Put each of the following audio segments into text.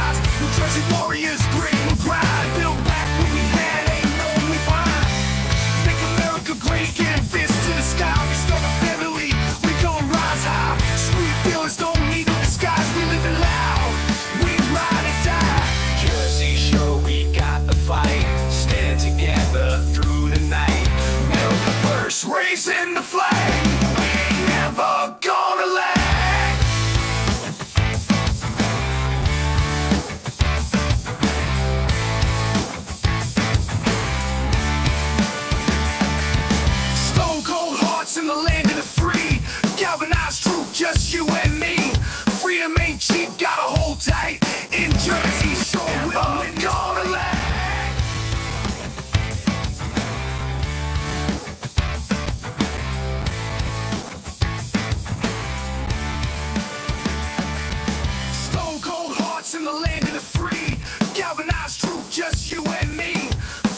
rise. New Jersey warriors, grit and pride. Built back what we had, ain't no we find. Make America great again, fists to the sky. Restore the family, we gon' rise high. Street feelings don't need no disguise. We live it loud, we ride or die. Jersey Shore, we got the fight. Stand together through the night. America first, raising the flag. We ain't never gonna lag. Stone cold hearts in the land of the free. Galvanized truth, just you and me. Freedom ain't cheap, gotta hold tight. In Jersey Shore, we'll win gonna lag. Stone cold hearts in the land of the free. Galvanized truth, just you and me.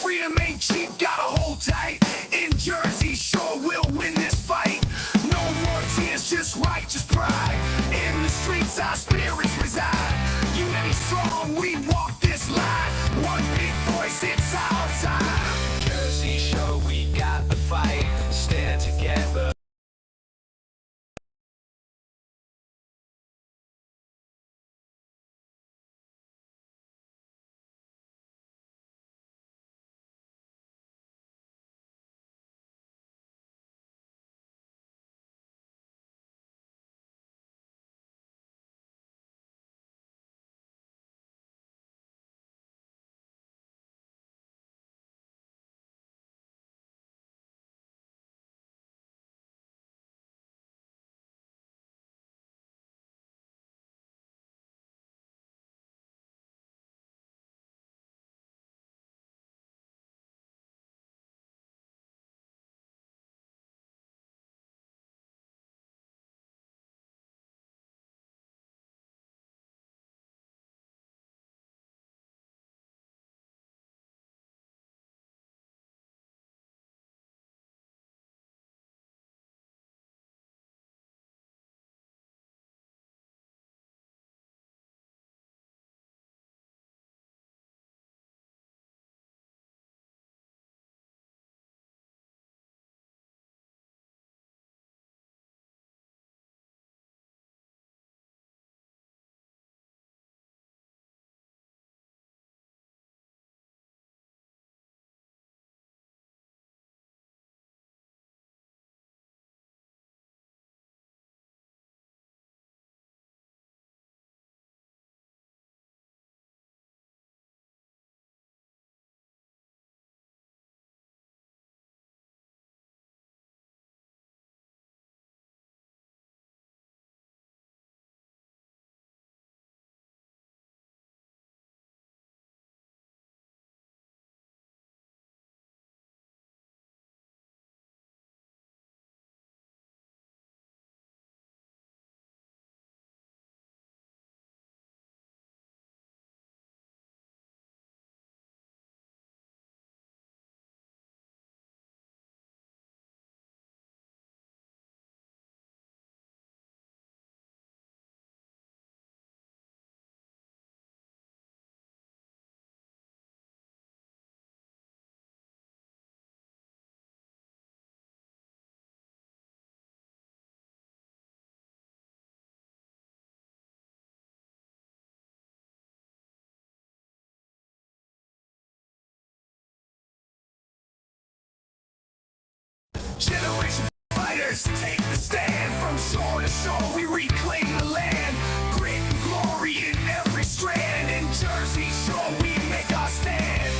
Freedom ain't cheap, gotta hold tight. In Jersey Shore, we'll win this fight. No more tears, just righteous pride. In the streets, our spirits reside. Unity strong, we walk this line. One big voice, it's our time. Jersey Shore, we got the fight. Stand together. Generation fighters take the stand. From shore to shore, we reclaim the land. Grit and glory in every strand. In Jersey Shore, we make our stand.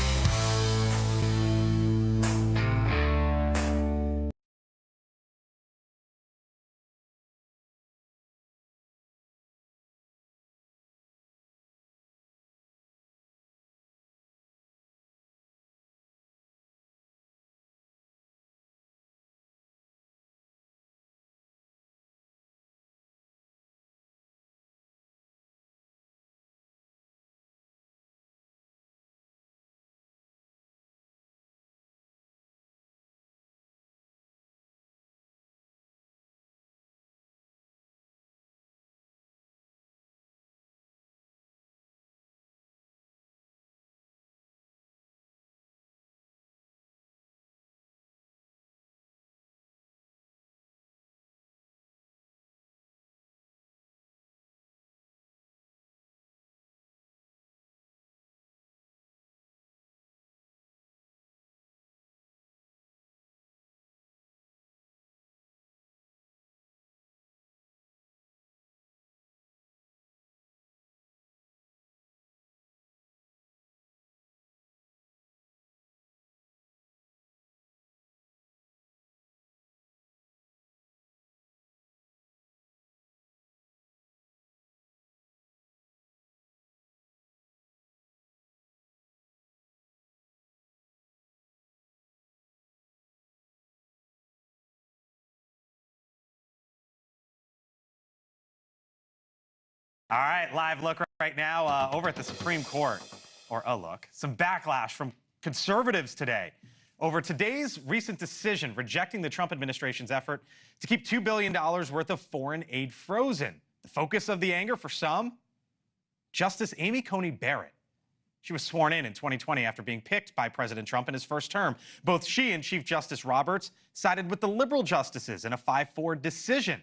All right, live look right now over at the Supreme Court, or a look. Some backlash from conservatives today over today's recent decision rejecting the Trump administration's effort to keep $2 billion worth of foreign aid frozen. The focus of the anger for some, Justice Amy Coney Barrett. She was sworn in 2020 after being picked by President Trump in his first term. Both she and Chief Justice Roberts sided with the liberal justices in a 5-4 decision.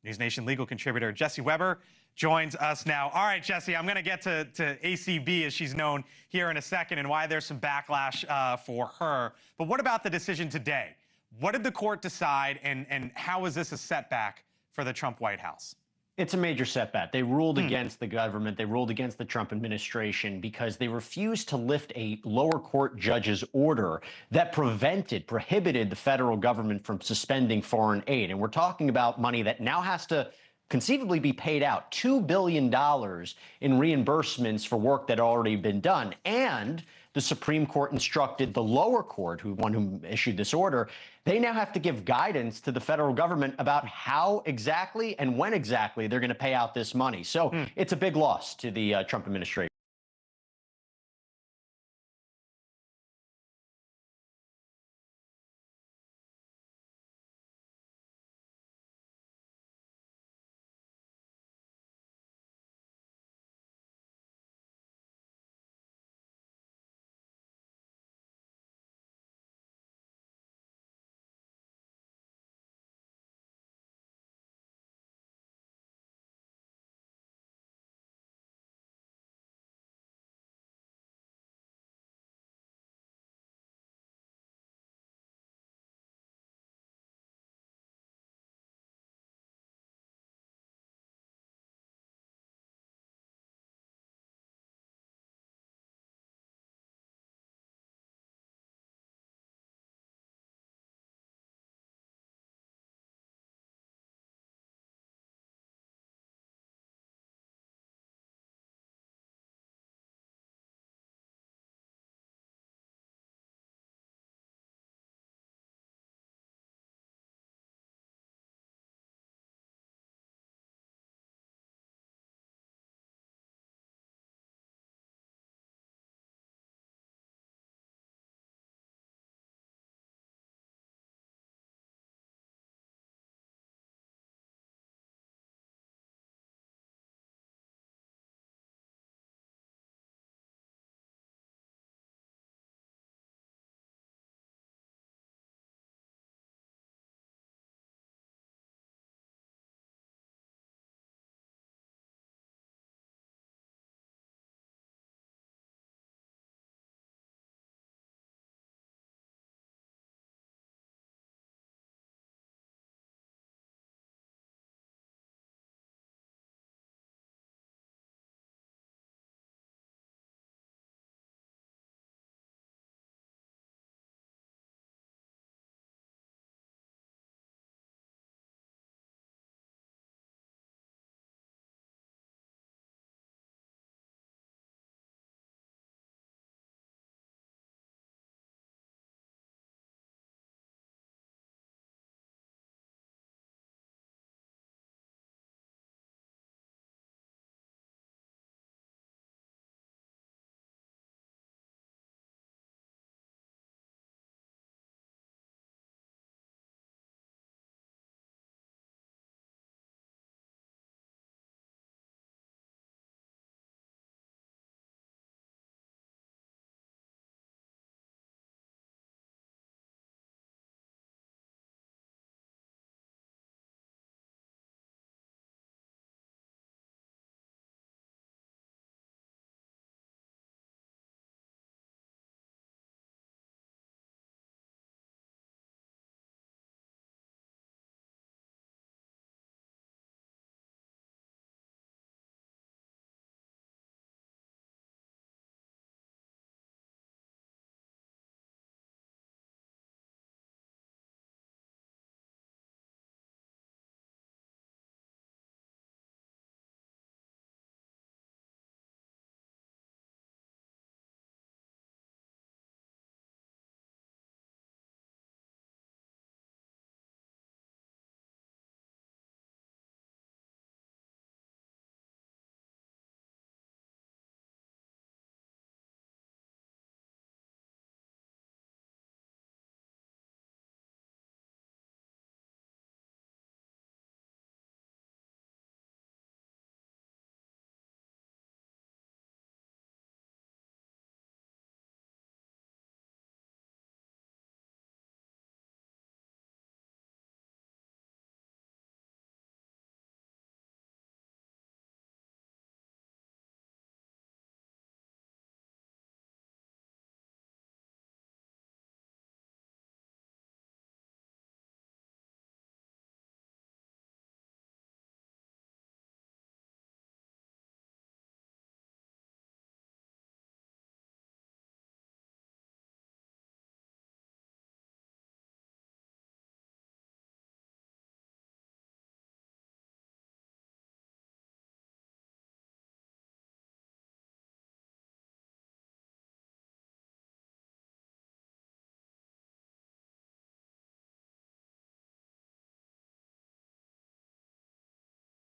News Nation legal contributor Jesse Weber joins us now. All right, Jesse, I'm going to get to ACB, as she's known, here in a second, and why there's some backlash for her. But what about the decision today? What did the court decide, and how is this a setback for the Trump White House? It's a major setback. They ruled against the government. They ruled against the Trump administration because they refused to lift a lower court judge's order that prohibited the federal government from suspending foreign aid. And we're talking about money that now has to conceivably be paid out, $2 billion in reimbursements for work that had already been done. And the Supreme Court instructed the lower court, who issued this order, they now have to give guidance to the federal government about how exactly and when exactly they're going to pay out this money. So it's a big loss to the Trump administration.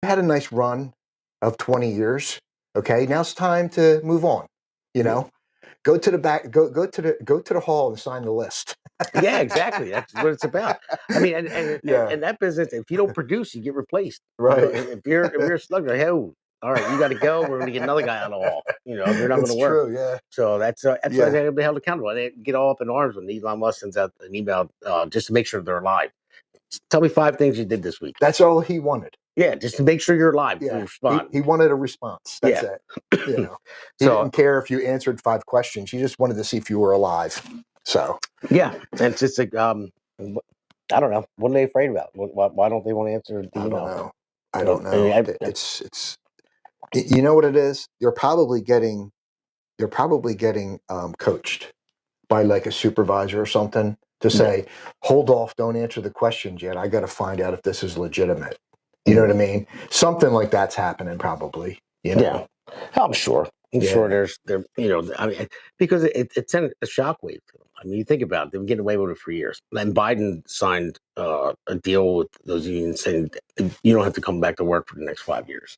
had a nice run of 20 years. Okay, now it's time to move on. You know, go to the back, go to the hall and sign the list. Yeah, exactly. That's what it's about. I mean, and Yeah. and that business, if you don't produce, you get replaced. Right. If you're a slugger, hey, all right, you got to go. We're going to get another guy out of the hall. You're not going It's to work. true. Yeah. So that's why Yeah. they be held accountable. They get all up in arms when Elon Musk sends out an email just to make sure they're alive. Tell me 5 things you did this week. That's all he wanted. Yeah, just to make sure you're alive. Yeah. Respond. He wanted a response. That's Yeah. it. You know, he So didn't care if you answered 5 questions. He just wanted to see if you were alive. So yeah, and it's just like I don't know. What are they afraid about? Why don't they want to answer the I email? don't know. I don't know. I mean, It's you know what it is? You're probably getting coached by like a supervisor or something to say, hold off, don't answer the questions yet. I got to find out if this is legitimate. You know what I mean? Something like that's happening probably. You know? Yeah, I'm sure. I'm sure there. I mean, because it sent a shockwave. I mean, you think about it, they've been getting away with it for years. And Biden signed a deal with those unions saying you don't have to come back to work for the next 5 years.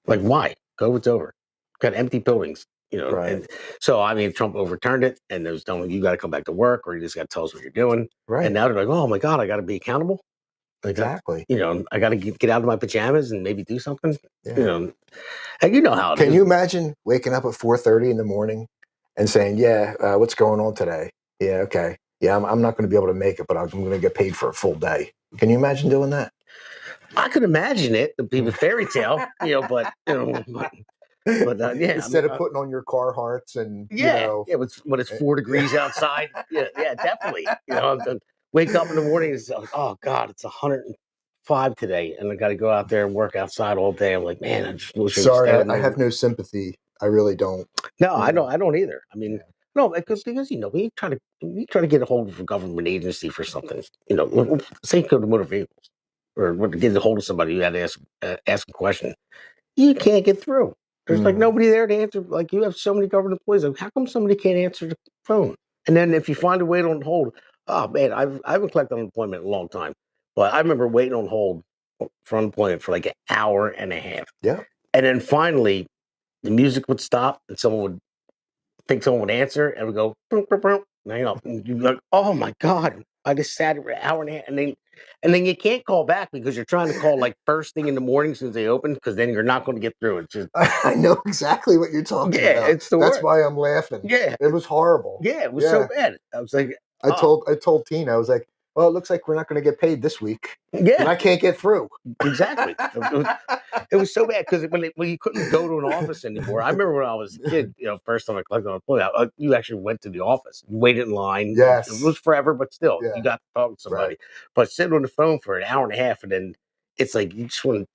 Like, why? COVID's over. Got empty buildings. Right. And so I mean, Trump overturned it, and there was telling you got to come back to work, or you just got to tell us what you're doing. Right. And now they're like, oh my god, I got to be accountable. Like, Exactly. I got to get out of my pajamas and maybe do something. Yeah. And you know how it is. Can you imagine waking up at 4:30 in the morning and saying, "Yeah, what's going on today? Yeah, okay. Yeah, I'm not going to be able to make it, but I'm going to get paid for a full day." Can you imagine doing that? I could imagine it to be a fairy tale, but yeah. Instead of putting on your Carhartts and When it's 4 degrees outside, yeah, definitely. Wake up in the morning and it's like, oh God, it's 105 today, and I got to go out there and work outside all day. I'm like, man, I just wish. Sorry, I have no sympathy. I really don't. No, I don't either. I mean, no, because we try to get a hold of a government agency for something. Say go to motor vehicles or get a hold of somebody, you had to ask a question. You can't get through. There's like nobody there to answer. Like you have so many government employees. Like, how come somebody can't answer the phone? And then if you find a wait on hold, oh man, I haven't collected unemployment in a long time, but I remember waiting on hold for unemployment for like an hour and a half. Yeah. And then finally, the music would stop, and someone would think someone would answer, and would go, boom, boom, boom. And you'd be like, oh my god, I just sat for an hour and a half, and then you can't call back because you're trying to call like first thing in the morning since they open, because then you're not going to get through. It's just I know exactly what you're talking about. it's the That's worst. why I'm laughing. Yeah, it was horrible. Yeah, it was so bad. I was like, I told Tina, I was like, well, it looks like we're not going to get paid this week. Yeah, and I can't get through. Exactly. It was so bad because when you couldn't go to an office anymore. I remember when I was a kid, first time I collected unemployment, you actually went to the office, you waited in line. Yes, it was forever, but still, you got to talk to somebody. Right. But sitting on the phone for an hour and a half, and then it's like you just want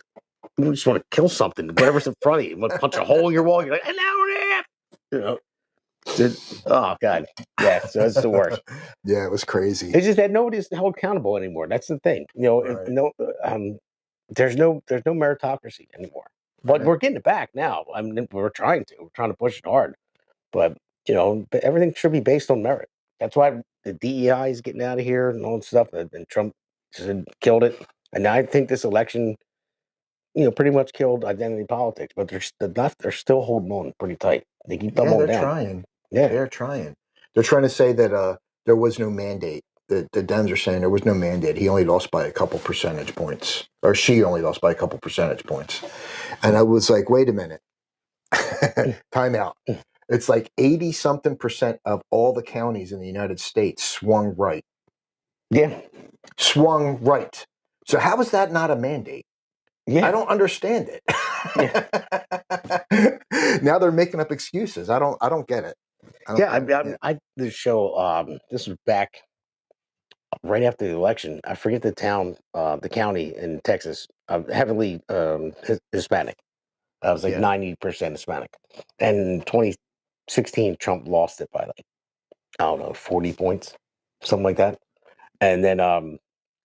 to kill something, whatever's in front of you. You want to punch a hole in your wall. You're like, an hour and a half. Oh God, yeah. So it's the worst. Yeah, it was crazy. It's just that nobody's held accountable anymore. That's the thing. There's no meritocracy anymore. But we're getting it back now. I mean, we're trying to push it hard. But everything should be based on merit. That's why the DEI is getting out of here and all that stuff. And Trump just killed it. And I think this election, pretty much killed identity politics. But the left are still holding on pretty tight. They keep down. Trying. Yeah, they're trying. They're trying to say that there was no mandate. The Dems are saying there was no mandate. He only lost by a couple percentage points, or she only lost by a couple percentage points. And I was like, wait a minute, time out. It's like 80-something% of all the counties in the United States swung right. Yeah, swung right. So how is that not a mandate? Yeah, I don't understand it. Now they're making up excuses. I don't get it. I did a show. This was back right after the election. I forget the town, the county in Texas, heavily Hispanic. I was like 90% Hispanic. And in 2016, Trump lost it by like, I don't know, 40 points, something like that. And then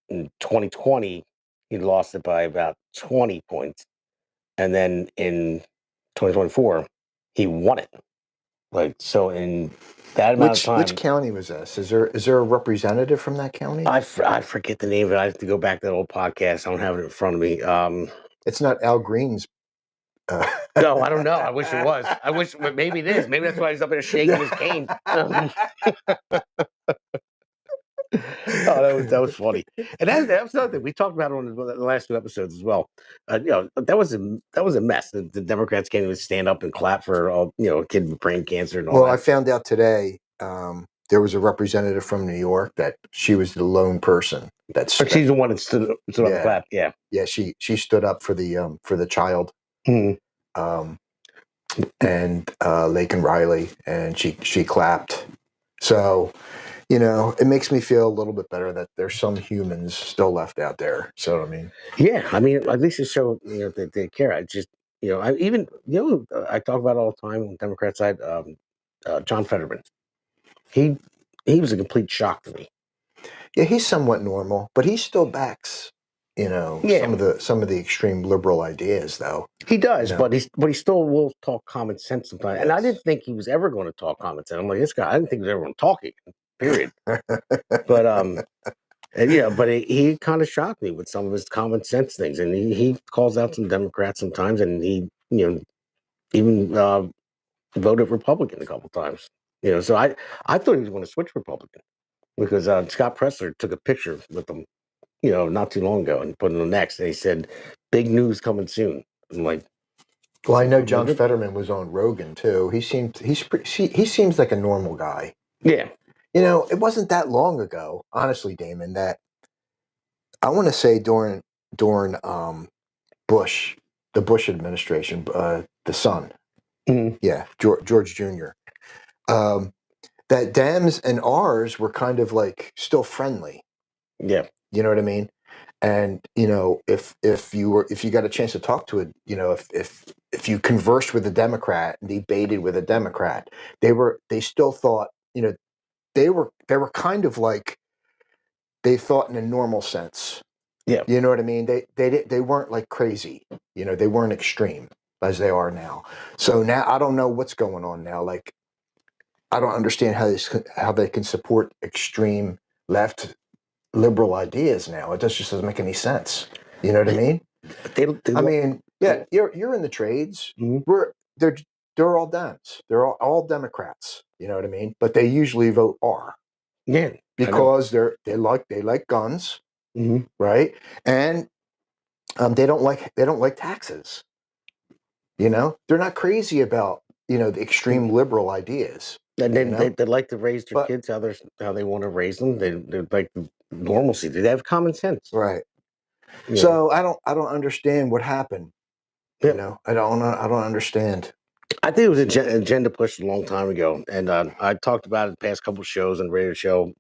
in 2020, he lost it by about 20 points. And then in 2024, he won it. Like, so in that amount of time. Which county was this? Is there a representative from that county? I forget the name of it. I have to go back to that old podcast. I don't have it in front of me. It's not Al Green's. No, I don't know. I wish it was. I wish, but maybe it is. Maybe that's why he's up there shaking his cane. Oh, that was funny, and that was another thing we talked about on the last 2 episodes as well. That was a mess. The Democrats can't even stand up and clap for a kid with brain cancer and all Well, that. I found out today there was a representative from New York that she was the lone person that But she's the one that stood up and clapped. Yeah, yeah, she stood up for the child. Mhm. And Laken Riley, and she clapped. So, it makes me feel a little bit better that there's some humans still left out there. So, I mean, yeah. I mean, at least it showed that they care. I just I talk about it all the time on the Democrat side. John Fetterman, he was a complete shock to me. yeah, he's somewhat normal, but he still backs, Yeah. some of the extreme liberal ideas, though. He does, No. but he still will talk common sense sometimes. And I Yes. didn't think he was ever going to talk common sense. I'm like, this guy, I didn't think he was ever going to talk it, period. But but he kind of shocked me with some of his common sense things, and he calls out some Democrats sometimes, and he even voted Republican a couple times. So I thought he was going to switch Republican because Scott Presler took a picture with him, not too long ago, and put it on next, and he said, "Big news coming soon." I'm like, Well, I know John Fetterman was on Rogan too. He seems like a normal guy. yeah. It wasn't that long ago, honestly, Damon, that I want to say during Bush, the Bush administration, the son, Mhm. yeah, George Jr. That Dems and ours were kind of like still friendly. Yeah. You know what I mean? And if you got a chance to talk to it, if you conversed with a Democrat and debated with a Democrat, they still thought, they were kind of like, they thought in a normal sense. Yeah. You know what I mean? They weren't like crazy. They weren't extreme as they are now. So now I don't know what's going on now. Like, I don't understand how they can support extreme left liberal ideas now. It just doesn't make any sense. You know what I mean? I mean, yeah, you're in the trades. Mhm. They're all Dems. They're all Democrats. You know what I mean? But they usually vote R Yeah. because they like guns, Mhm. right? And they don't like taxes. They're not crazy about the extreme liberal ideas. And then they like to raise their But kids how they want to raise them. They like normalcy. They have common sense. right. Yeah. So I don't understand what happened. Yeah. I don't understand. I think it was agenda pushed a long time ago, and I talked about it in the past couple shows and radio show.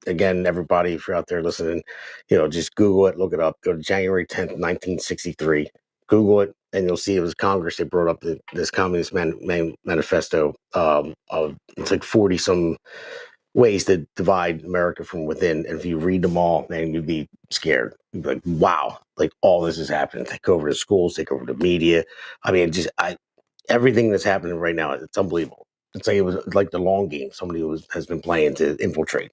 Again, everybody, if you're out there listening, just Google it, look it up. Go to January 10th, 1963. Google it, and you'll see it was Congress. They brought up this Communist Manifesto. It's like 40 some ways to divide America from within. And if you read them all, man, you'd be scared. You'd be like, wow, like all this is happening. Take over the schools, take over the media. I mean, everything that's happening right now, it's unbelievable. It's like it was like the long game somebody has been playing to infiltrate.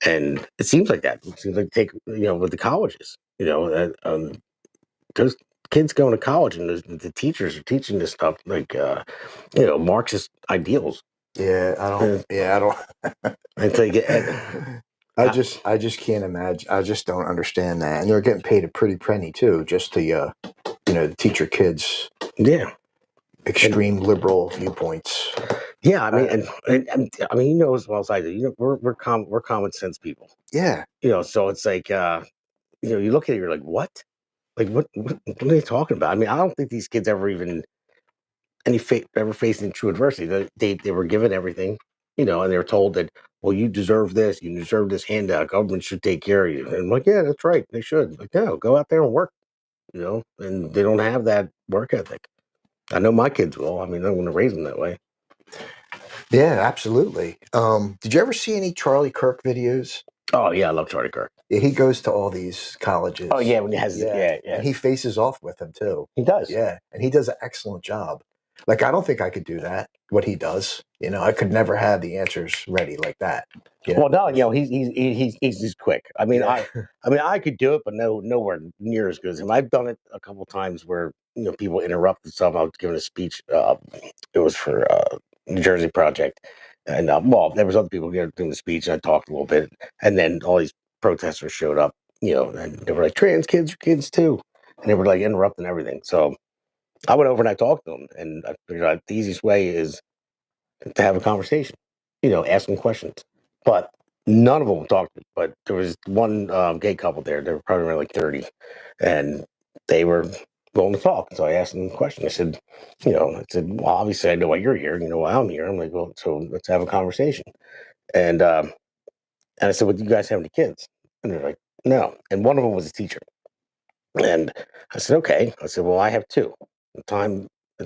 And it seems like that. It seems like with the colleges, those kids going to college and the teachers are teaching this stuff like, Marxist ideals. Yeah, I don't. Yeah, I don't. Until you get, I just can't imagine. I just don't understand that. And they're getting paid a pretty penny too, just to teach your kids yeah. extreme liberal viewpoints. Yeah, I mean, and I mean, as well as I do. We're common sense people. Yeah, So it's like, you look at it, you're like, what? Like, what are they talking about? I mean, I don't think these kids ever even ever faced any true adversity. They were given everything, and they were told that, well, you deserve this, you deserve this handout. Government should take care of you. And I'm like, yeah, that's right, they should. Like, no, go out there and work. And they don't have that work ethic. I know my kids will. I mean, I'm going to raise them that way. yeah, absolutely. Did you ever see any Charlie Kirk videos? Oh yeah, I love Charlie Kirk. Yeah, he goes to all these colleges. Oh yeah, when he has yeah. And he faces off with them too. He does. Yeah, and he does an excellent job. Like, I don't think I could do that. what he does. You know, I could never have the answers ready like that. You know? Well, no, you know, he's quick. I mean, Yeah. I mean, I could do it, but nowhere near as good as him. I've done it a couple times where people interrupted something. I was giving a speech. It was for New Jersey Project, and well, there was other people doing the speech, and I talked a little bit, and then all these protesters showed up. And they were like, "Trans kids are kids too," and they were like interrupting everything. So I went over and I talked to them, and I figured out the easiest way is to have a conversation. Ask them questions. But none of them talked. But there was one gay couple there. They were probably around like 30, and they were willing to talk. So I asked them a question. Well, obviously I know why you're here. You know why I'm here. I'm like, well, so let's have a conversation. And I said, well, do you guys have any kids? And they're like, no. And one of them was a teacher. And I said, okay. I said, well, I have two. At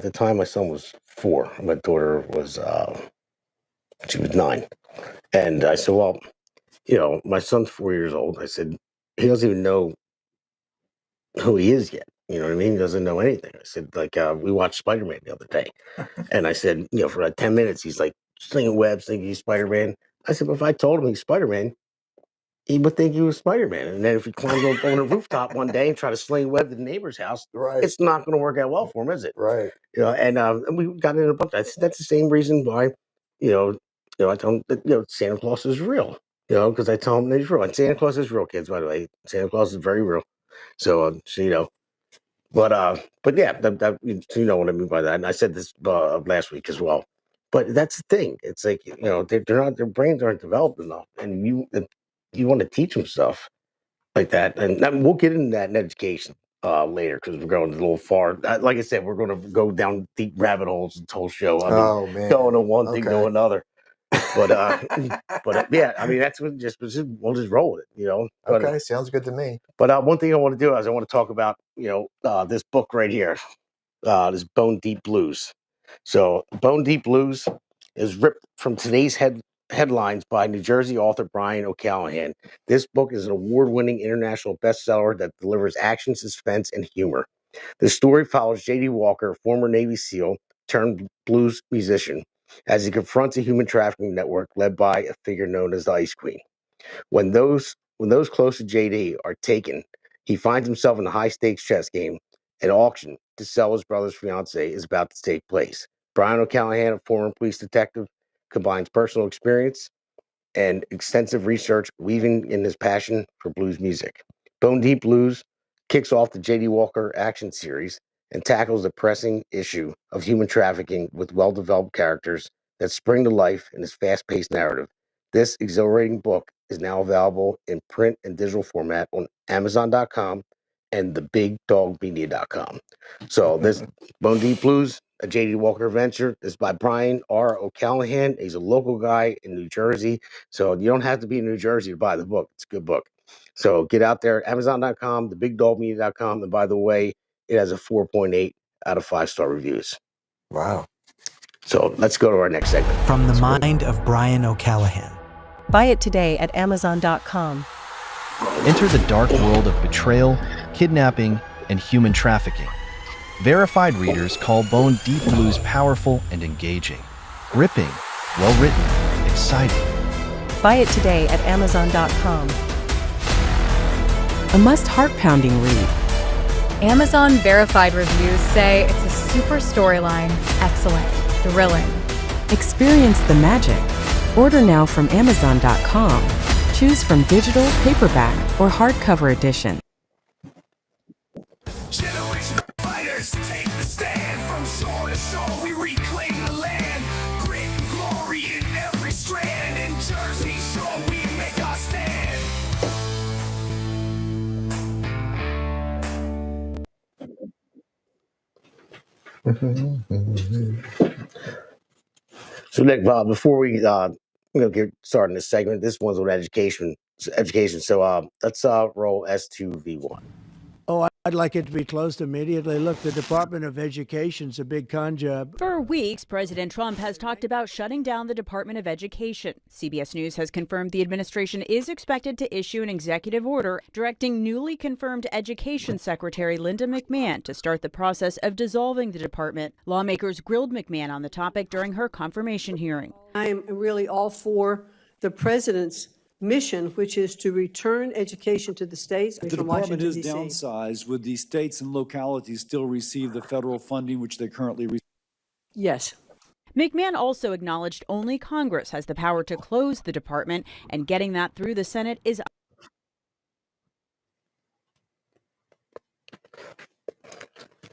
the time, my son was 4. My daughter was she was 9. And I said, well, my son's 4 years old. I said, he doesn't even know who he is yet. You know what I mean? He doesn't know anything. I said, like, we watched Spider-Man the other day. And I said, for like 10 minutes, he's like slinging webs, thinking he's Spider-Man. I said, but if I told him he's Spider-Man, he would think he was Spider-Man. And then if he climbs up on a rooftop one day and try to sling web to the neighbor's house, Right. it's not going to work out well for him, is it? Right. And we got into a bunch. That's the same reason why, I tell him that, Santa Claus is real. Because I tell him that he's real. And Santa Claus is real, kids, by the way. Santa Claus is very real. So, but yeah, you know what I mean by that. And I said this last week as well. But that's the thing. It's like, they're not, their brains aren't developed enough. And you want to teach them stuff like that. And we'll get into that in education later because we're going a little far. Like I said, we're going to go down deep rabbit holes this whole show. I mean, Oh man. going to one thing to Okay. another. But yeah, I mean we'll just roll with it, But, Okay, sounds good to me. But one thing I want to do is I want to talk about this book right here, this Bone Deep Blues. So Bone Deep Blues is ripped from today's headlines by New Jersey author Brian O'Callahan. This book is an award-winning international bestseller that delivers action, suspense, and humor. The story follows J.D. Walker, a former Navy SEAL turned blues musician, as he confronts a human trafficking network led by a figure known as the Ice Queen. When those close to JD are taken, he finds himself in a high-stakes chess game. An auction to sell his brother's fiancée is about to take place. Brian O'Callahan, a former police detective, combines personal experience and extensive research, weaving in his passion for blues music. Bone Deep Blues kicks off the J.D. Walker action series and tackles the pressing issue of human trafficking with well-developed characters that spring to life in his fast-paced narrative. This exhilarating book is now available in print and digital format on Amazon.com and thebigdogmedia.com. So this Bone Deep Blues, a J.D. Walker adventure, is by Brian R. O'Callahan. He's a local guy in New Jersey. So you don't have to be in New Jersey to buy the book. It's a good book. So get out there, Amazon.com, thebigdogmedia.com. And by the way, it has a 4.8 out of 5-star reviews. Wow. So let's go to our next segment. From the mind of Brian O'Callahan. Buy it today at Amazon.com. Enter the dark world of betrayal, kidnapping, and human trafficking. Verified readers call Bone Deep Blues powerful and engaging. Gripping, well-written, exciting. Buy it today at Amazon.com. A must heart-pounding read. Amazon verified reviews say it's a super storyline, excellent, thrilling. Experience the magic. Order now from Amazon.com. Choose from digital, paperback, or hardcover edition. Generation of fighters take the stand. From shore to shore we reclaim the land. Grit and glory in every strand. In Jersey Shore we make our stand. So Nick, before we get started in this segment, this one's on education. So let's roll S2V1. Oh, I'd like it to be closed immediately. Look, the Department of Education's a big con job. For weeks, President Trump has talked about shutting down the Department of Education. CBS News has confirmed the administration is expected to issue an executive order directing newly confirmed Education Secretary Linda McMahon to start the process of dissolving the department. Lawmakers grilled McMahon on the topic during her confirmation hearing. I am really all for the president's mission, which is to return education to the states. The department is downsized. Would the states and localities still receive the federal funding which they currently receive? Yes. McMahon also acknowledged only Congress has the power to close the department, and getting that through the Senate is.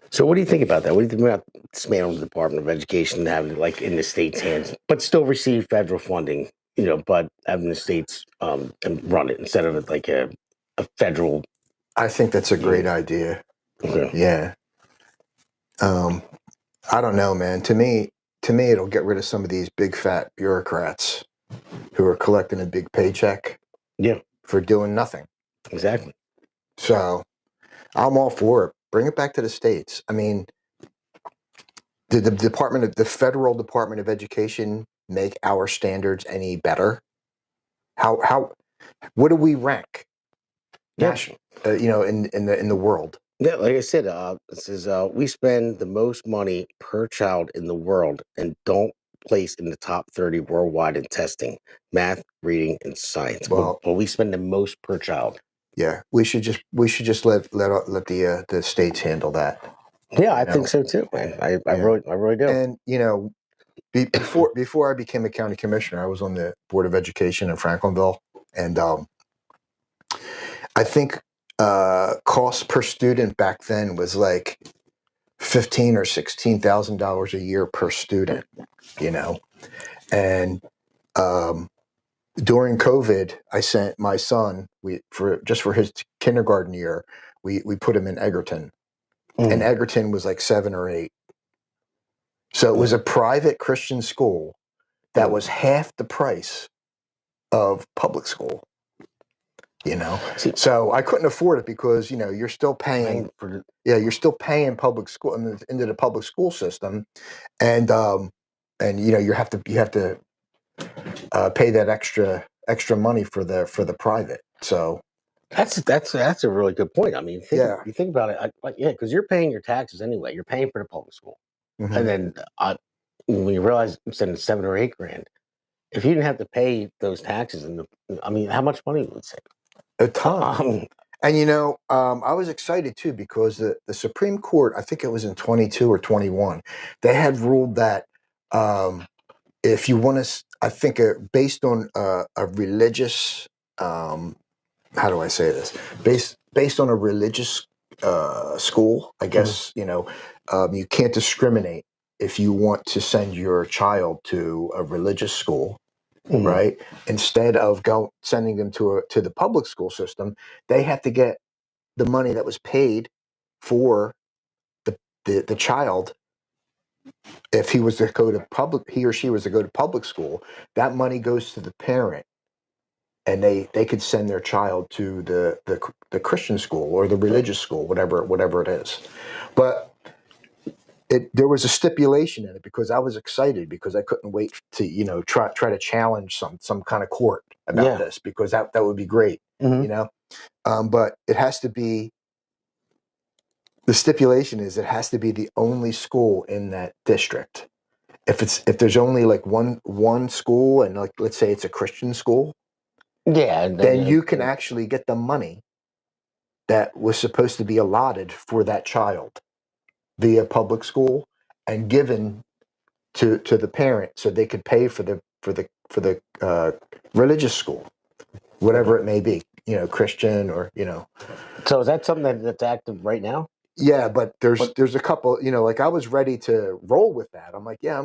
So what do you think about that? What do you think about dismantling the Department of Education, having it like in the state's hands, but still receive federal funding, you know, but having the states and run it instead of it like a federal? I think that's a great idea. Okay. Yeah. I don't know, man. To me, it'll get rid of some of these big fat bureaucrats who are collecting a big paycheck. Yeah. For doing nothing. Exactly. So I'm all for it. Bring it back to the states. I mean, did the federal Department of Education make our standards any better? What do we rank? National, you know, in the world. Yeah, like I said, this is we spend the most money per child in the world and don't place in the top 30 worldwide in testing, math, reading, and science. Well, we spend the most per child. Yeah, we should just let the states handle that. Yeah, I think so too, man. I really do. And you know, before I became a county commissioner, I was on the Board of Education in Franklinville, and I think cost per student back then was like $15,000 or $16,000 a year per student. You know, and during COVID, I sent my son for his kindergarten year. We put him in Egerton, and Egerton was like 7 or 8. So it was a private Christian school that was half the price of public school. You know, so I couldn't afford it because you know you're still paying for you're still paying public school into the public school system, and you know you have to pay that extra money for the private. So that's a really good point. I mean, you think about it, because you're paying your taxes anyway. You're paying for the public school, and then when you realize I'm sending $7 or $8 grand, if you didn't have to pay those taxes, I mean, how much money would it save? A ton. And you know, I was excited too because the Supreme Court, I think it was in 22 or 21, they had ruled that if you want to, I think based on a religious, how do I say this? Based on a religious school, I guess, you know, you can't discriminate if you want to send your child to a religious school. Right. Instead of sending them to the public school system, they have to get the money that was paid for the child. If he was to go to he or she was to go to public school, that money goes to the parent, and they could send their child to the Christian school or the religious school, whatever it is. But there was a stipulation in it because I was excited because I couldn't wait to, you know, try to challenge some kind of court about this because that would be great, you know. But it has to be, the stipulation is it has to be the only school in that district. If there's only like one school and like let's say it's a Christian school, then you can actually get the money that was supposed to be allotted for that child via public school and given to the parent so they could pay for the religious school, whatever it may be, you know, Christian or, you know. So is that something that's active right now? Yeah, but there's a couple, you know, like I was ready to roll with that. I'm like, yeah,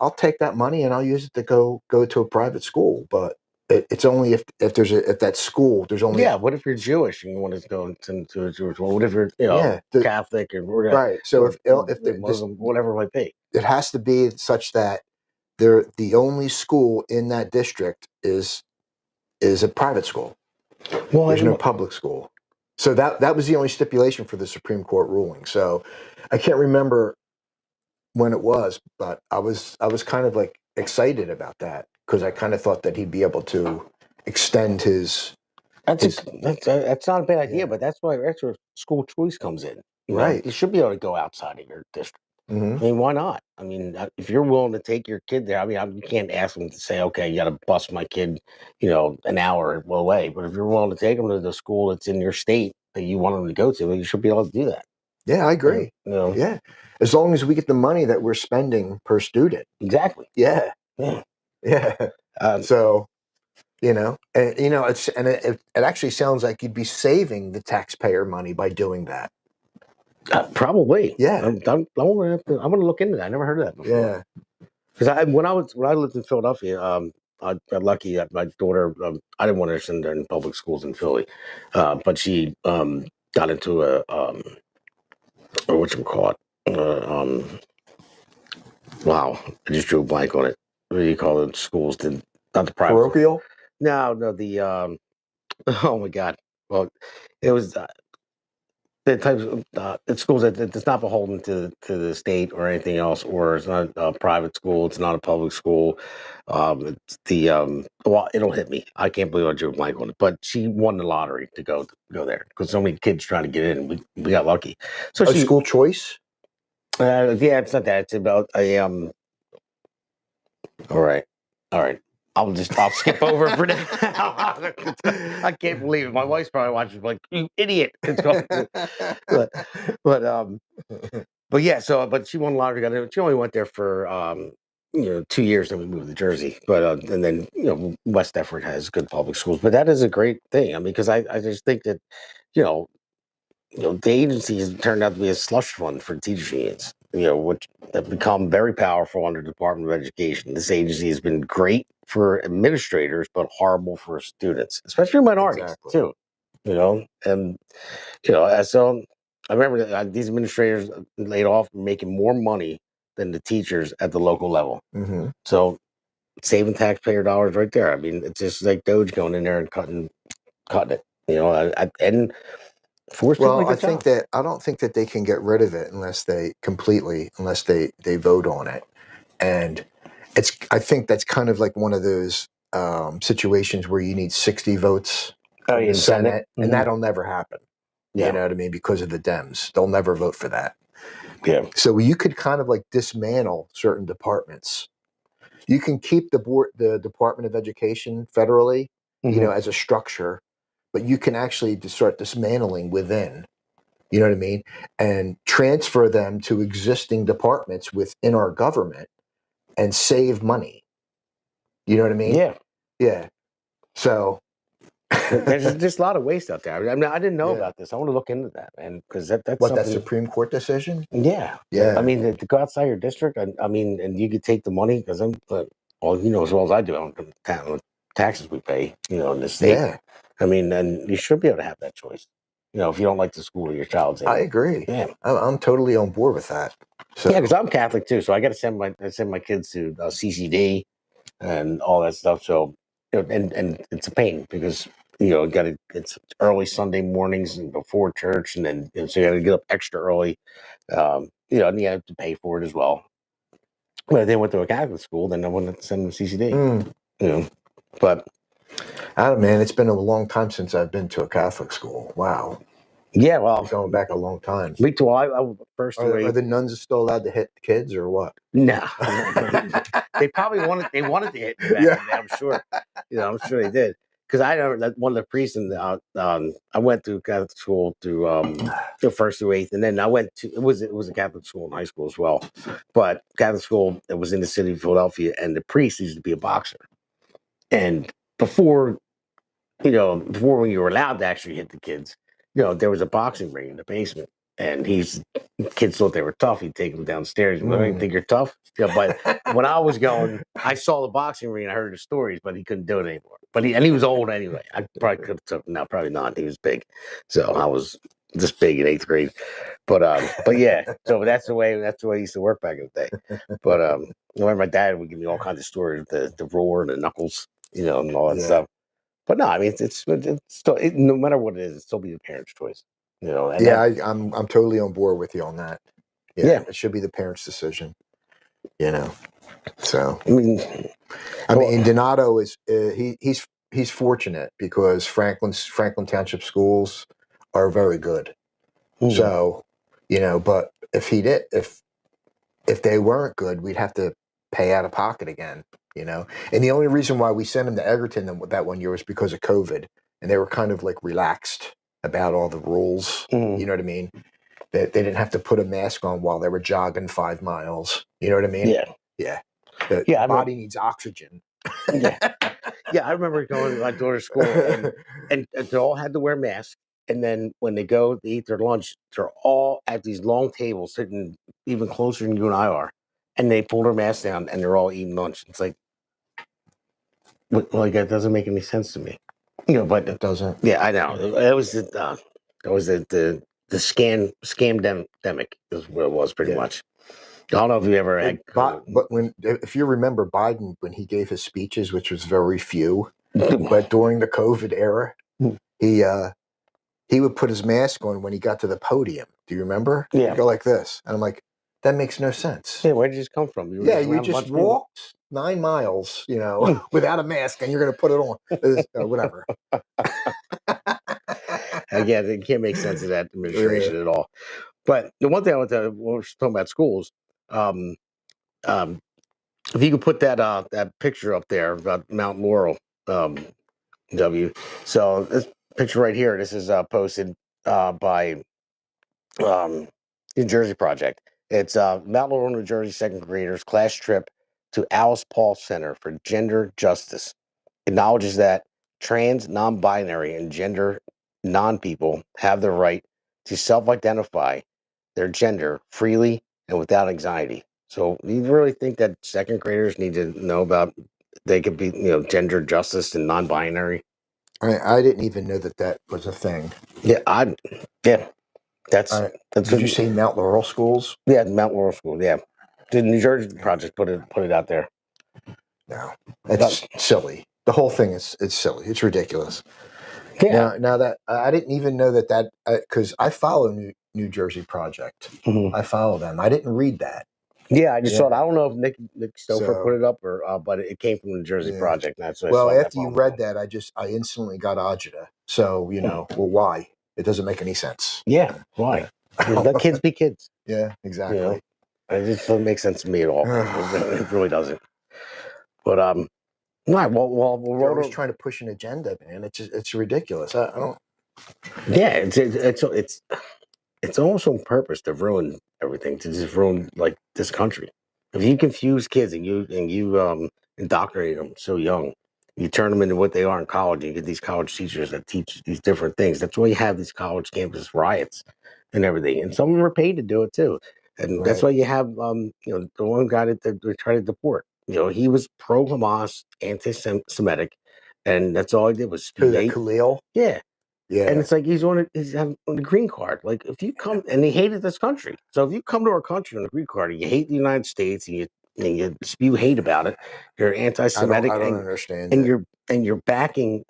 I'll take that money and I'll use it to go to a private school, but it's only if that school there's only what if you're Jewish and you want to go to a Jewish? Well, what if you're Catholic or right? So if Muslim, whatever it might be, it has to be such that the only school in that district is a private school. Well, there's no public school. So that was the only stipulation for the Supreme Court ruling. So I can't remember when it was, but I was kind of like excited about that because I kind of thought that he'd be able to extend his. That's not a bad idea, but that's where school choice comes in. You know, Right. you should be able to go outside of your district. Mhm. I mean, why not? I mean, if you're willing to take your kid there, I mean, you can't ask them to say, okay, you got to bus my kid, you know, an hour away. But if you're willing to take them to the school that's in your state that you want them to go to, you should be able to do that. Yeah, I agree. You know? Yeah, as long as we get the money that we're spending per student. Exactly. Yeah. Yeah. Yeah. So, you know, and it actually sounds like you'd be saving the taxpayer money by doing that. Probably. Yeah. I'm gonna look into that. I never heard of that before. Yeah. Because when I lived in Philadelphia, I got lucky that my daughter, I didn't want her to send her in public schools in Philly, but she got into or whatchamacallit, wow, I just drew a blank on it. What do you call it? Schools, not the private. Parochial? No, the oh my God. Well, it was the types of it's schools that's not beholden to the state or anything else, or it's not a private school, it's not a public school. It's the well, it'll hit me. I can't believe I drew a blank on it, but she won the lottery to go there because so many kids trying to get in. We got lucky. So a school choice. Yeah, it's not that. It's about a All right. I'll skip over it for now. I can't believe it. My wife's probably watching like, you idiot. It's going but yeah, but she won the lottery. She only went there for 2 years, then we moved to Jersey. But and then West Effort has good public schools. But that is a great thing. I mean, because I just think that, you know, the agency has turned out to be a slush fund for teachers unions, which have become very powerful under the Department of Education. This agency has been great for administrators, but horrible for students, especially minorities too. And so I remember that these administrators laid off making more money than the teachers at the local level. Mm-hmm. So saving taxpayer dollars right there. I mean, it's just like Doge going in there and cutting it. And well, I don't think that they can get rid of it unless they vote on it. And I think that's kind of like one of those situations where you need 60 votes from the Senate, and that'll never happen. Yeah. You know what I mean? Because of the Dems. They'll never vote for that. Yeah. So you could kind of like dismantle certain departments. You can keep the Department of Education federally, as a structure, but you can actually start dismantling within. You know what I mean? And transfer them to existing departments within our government and save money. You know what I mean? Yeah. Yeah. So there's just a lot of waste out there. I mean, I didn't know about this. I want to look into that, man, because that's what, something. that Supreme Court decision? Yeah. Yeah. I mean, to go outside your district, I mean, and you could take the money because as well as I do, on the taxes we pay, in the state. Yeah. I mean, and you should be able to have that choice. If you don't like the school your child's in. I agree. Yeah. I'm totally on board with that. So. Yeah, because I'm Catholic too, so I got to send my kids to CCD and all that stuff. So, and it's a pain because it's early Sunday mornings and before church, and then so you got to get up extra early. And you have to pay for it as well. But if they went to a Catholic school, then I wouldn't have to send them to CCD. But I don't know, man, it's been a long time since I've been to a Catholic school. Wow. Yeah, well, going back a long time. Me too. I first are the nuns still allowed to hit kids or what? No, they probably wanted to hit me back then, I'm sure. I'm sure they did. Because I know that one of the priests I went to Catholic school through first through eighth, and then I went to it was a Catholic school in high school as well, but Catholic school that was in the city of Philadelphia, and the priest used to be a boxer, and before when you were allowed to actually hit the kids, there was a boxing ring in the basement, and kids thought they were tough. He'd take them downstairs. I didn't think you're tough. But when I was going, I saw the boxing ring. I heard the stories, but he couldn't do it anymore. But he was old anyway. I probably could have took him. No, probably not. He was big, so I was this big in eighth grade. But yeah. So that's the way he used to work back in the day. But my dad would give me all kinds of stories, the roar and the knuckles, and all that stuff. But no, I mean, it's still no matter what it is, it's still be the parents' choice. You know, and Yeah, I'm totally on board with you on that. Yeah. It should be the parents' decision. You know, so I mean, Donato is he's fortunate because Franklin Township schools are very good. So, you know, but if they weren't good, we'd have to pay out of pocket again. You know, and the only reason why we sent him to Egerton that 1 year was because of COVID, and they were kind of like relaxed about all the rules. You know what I mean? They didn't have to put a mask on while they were jogging 5 miles. You know what I mean? Yeah. Yeah. The body needs oxygen. Yeah. Yeah, I remember going to my daughter's school and they all had to wear masks. And then when they go to eat their lunch, they're all at these long tables sitting even closer than you and I are. And they pull their masks down and they're all eating lunch. It's like that doesn't make any sense to me. You know, but it doesn't. Yeah, I know. It was the scamdemic is what it was pretty much. I don't know if you ever had. But if you remember Biden when he gave his speeches, which was very few, but during the COVID era, he would put his mask on when he got to the podium. Do you remember? Yeah. He'd go like this, and I'm like, that makes no sense. Yeah, where did this come from? You just walked 9 miles, you know, without a mask, and you're going to put it on, whatever. Again, it can't make sense of that administration at all. But the one thing I want to, when we're talking about schools, if you could put that picture up there about Mount Laurel, W. So this picture right here, this is posted by New Jersey Project. It's Mount Laurel, New Jersey second graders class trip to Alice Paul Center for Gender Justice. Acknowledges that trans, non-binary, and gender non-people have the right to self-identify their gender freely and without anxiety. So you really think that second graders need to know about they could be, gender justice and non-binary? I didn't even know that was a thing. Yeah, that's Did you say Mount Laurel schools? Yeah, Mount Laurel School. Yeah, the New Jersey Project put it out there. No, it's silly. The whole thing is silly. It's ridiculous. Yeah. Now that I didn't even know that because I follow New Jersey Project. I follow them. I didn't read that. Yeah, I just saw it. I don't know if Nick Stouffer put it up or, but it came from the New Jersey Project. That's what well, I saw after you read that, I instantly got agita. So well, why? It doesn't make any sense. Yeah, why? Let kids be kids. Yeah, exactly. You know? It just doesn't make sense to me at all. It really doesn't. But right. Well, they're always trying to push an agenda, man. It's ridiculous. I don't. Yeah, it's almost on purpose to ruin everything, to just ruin like this country. If you confuse kids and you indoctrinate them so young, you turn them into what they are in college. You get these college teachers that teach these different things. That's why you have these college campus riots and everything. And some of them are paid to do it too. And that's why you have the one guy that they try to deport. He was pro-Hamas, anti-Semitic, and that's all he did was spew hate. Khalil? Yeah. Yeah. And it's like he's on the green card. Like if you come and he hated this country. So if you come to our country on a green card and you hate the United States and you spew hate about it, you're anti-Semitic. I don't understand. And you're backing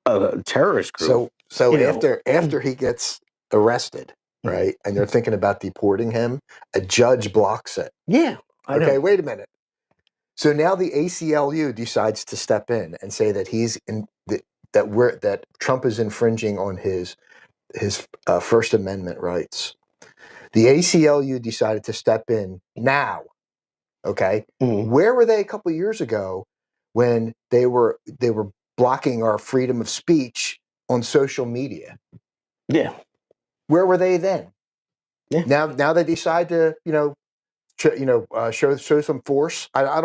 a terrorist group. So after he gets arrested, right, and they're thinking about deporting him, a judge blocks it. Yeah. Okay, wait a minute. So now the ACLU decides to step in and say that that Trump is infringing on his First Amendment rights. The ACLU decided to step in now. Okay, where were they a couple of years ago when they were blocking our freedom of speech on social media? Yeah, where were they then? Yeah. Now they decide to show some force. I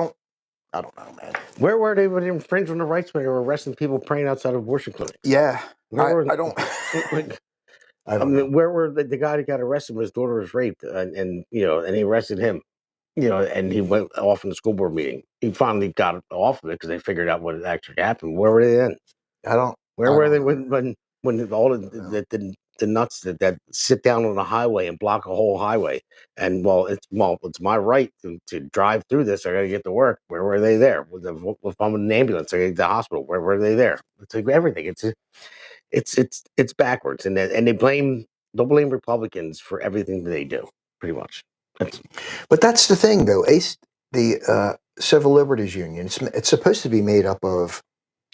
don't know, man. Where were they when they infringed on the rights when they were arresting people praying outside of abortion clinics? Yeah, I don't. I mean, where were the guy that got arrested when his daughter was raped, and he arrested him, and he went off in the school board meeting. He finally got off of it because they figured out what had actually happened. Where were they then? I don't. Where were they when all the nuts that sit down on the highway and block a whole highway. And it's my right to drive through this. I got to get to work. Where were they there? If I'm in an ambulance, I got to get to the hospital. Where were they there? It's like everything. It's backwards, and they'll blame Republicans for everything that they do, pretty much. But that's the thing, though. The Civil Liberties Union, it's supposed to be made up of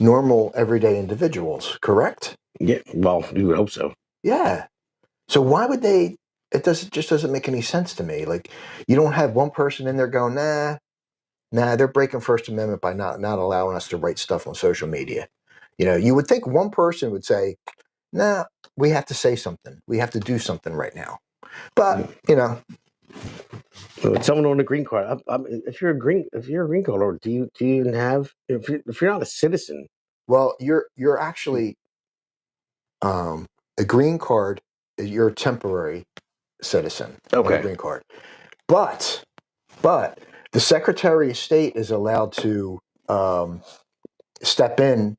normal, everyday individuals, correct? Yeah, well, you would hope so. Yeah. So why would they? Just doesn't make any sense to me. Like, you don't have one person in there going, nah, they're breaking First Amendment by not allowing us to write stuff on social media. You know, you would think one person would say, nah, we have to say something. We have to do something right now. But, you know. Someone on a green card. If you're a green card holder, do you even have? If you're not a citizen, well, you're actually a green card. You're a temporary citizen on a green card, but the Secretary of State is allowed to step in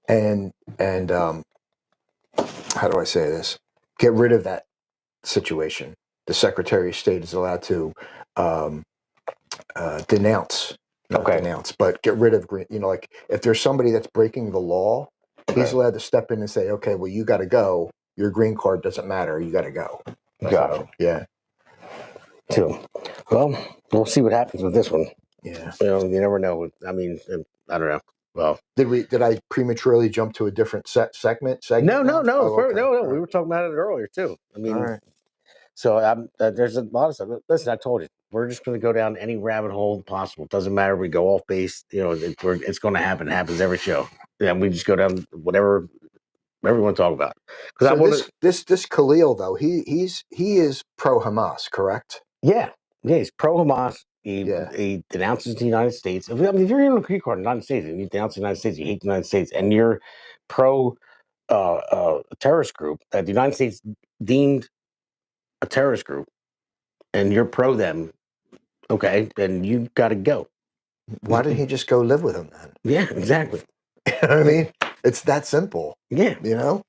and how do I say this? Get rid of that situation. The Secretary of State is allowed to denounce, not denounce, but get rid of green. You know, like if there's somebody that's breaking the law, he's allowed to step in and say, okay, well, you got to go. Your green card doesn't matter. You got to go. Got it. Yeah. Too. Well, we'll see what happens with this one. Yeah. You know, you never know. I mean, I don't know. Well, did I prematurely jump to a different segment? No. Oh, okay. No. We were talking about it earlier too. I mean, so there's a lot of stuff. Listen, I told you, we're just going to go down any rabbit hole possible. It doesn't matter. We go off base. You know, it's going to happen. It happens every show. Yeah, we just go down whatever everyone talk about. Because this Khalil though, he is pro Hamas, correct? Yeah, he's pro Hamas. He denounces the United States. I mean, if you're in a green card in the United States and you denounce the United States, you hate the United States, and you're pro terrorist group that the United States deemed a terrorist group, and you're pro them, okay, then you got to go. Why didn't he just go live with them then? Yeah, exactly. I mean, it's that simple. Yeah, you know,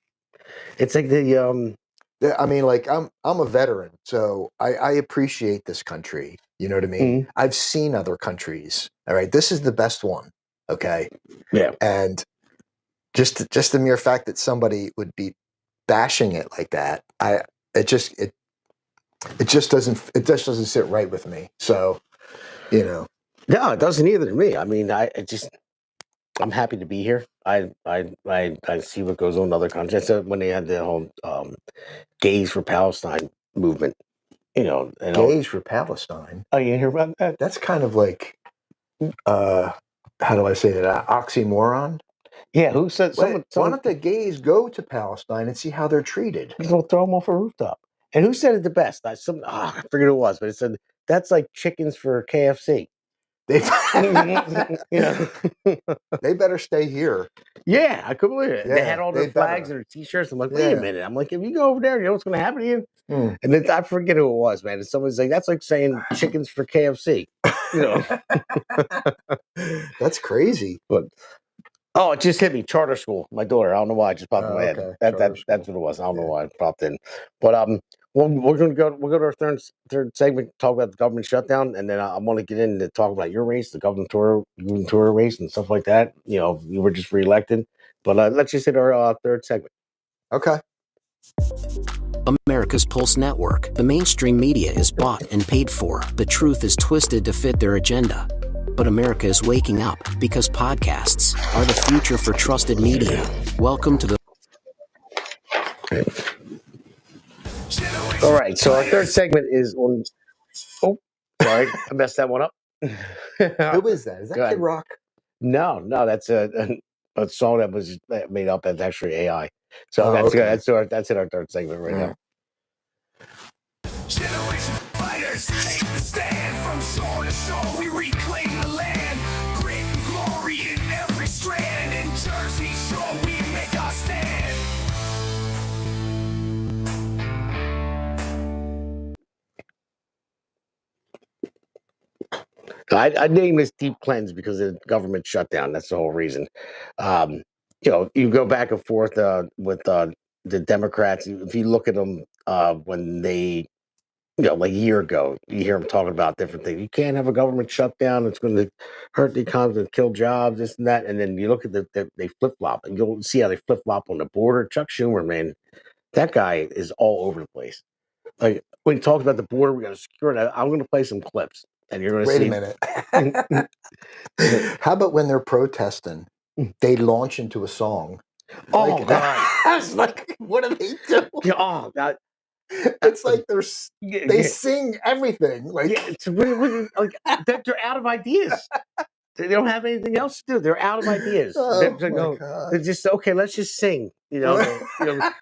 it's like I mean, like I'm a veteran, so I appreciate this country. You know what I mean? I've seen other countries. All right, this is the best one. Okay. Yeah. And just the mere fact that somebody would be bashing it like that, it just doesn't sit right with me. So, you know. No, it doesn't either to me. I mean, I'm happy to be here. I see what goes on in other countries. So when they had the whole Gays for Palestine movement, you know, and Gays for Palestine. Oh, you hear about that? That's kind of like, how do I say that? Oxymoron. Yeah, who said? Why don't the gays go to Palestine and see how they're treated? They'll throw them off a rooftop. And who said it the best? I forget who it was, but it said that's like chickens for KFC. They better stay here. Yeah, I couldn't believe it. Yeah, they had all their flags and their T-shirts. I'm like, wait a minute. I'm like, if you go over there, you know what's going to happen to you? And then I forget who it was, man. And someone's like, that's like saying chickens for KFC. You know, that's crazy. But it just hit me. Charter school. My daughter. I don't know why. It just popped in my head. Okay. That's what it was. I don't know why it popped in. But we're going to go. We'll go to our third segment. Talk about the government shutdown, and then I want to get into talk about your race, the gubernatorial race, and stuff like that. You know, you were just reelected. But let's just hit our third segment. Okay. America's Pulse Network. The mainstream media is bought and paid for. The truth is twisted to fit their agenda. But America is waking up because podcasts are the future for trusted media. Welcome to the... All right, so our third segment is on... Oh, sorry, I messed that one up. Who is that? Is that Kid Rock? No, that's a song that was made up as actually AI. So that's in our third segment right now. Generation fighters take the stand from shore to shore. We reclaim the land, grit and glory in every strand. In Jersey Shore, we make our stand. I named this Deep Cleanse because of the government shutdown. That's the whole reason. You know, you go back and forth with the Democrats, if you look at them when they, like a year ago, you hear them talking about different things. You can't have a government shutdown. It's going to hurt the economy, kill jobs, this and that. And then you look at they flip flop, and you'll see how they flip flop on the border. Chuck Schumer, man, that guy is all over the place. Like when he talks about the border, we got to secure it. I'm going to play some clips, and you're going to see. Wait a minute. How about when they're protesting, they launch into a song? Oh Like, God! it's like, what do they do? Yeah, oh God! It's like they sing everything. Like, it's really, like they're out of ideas. They don't have anything else to do. They're out of ideas. Oh, they're, my God. they're just okay. Let's just sing. Because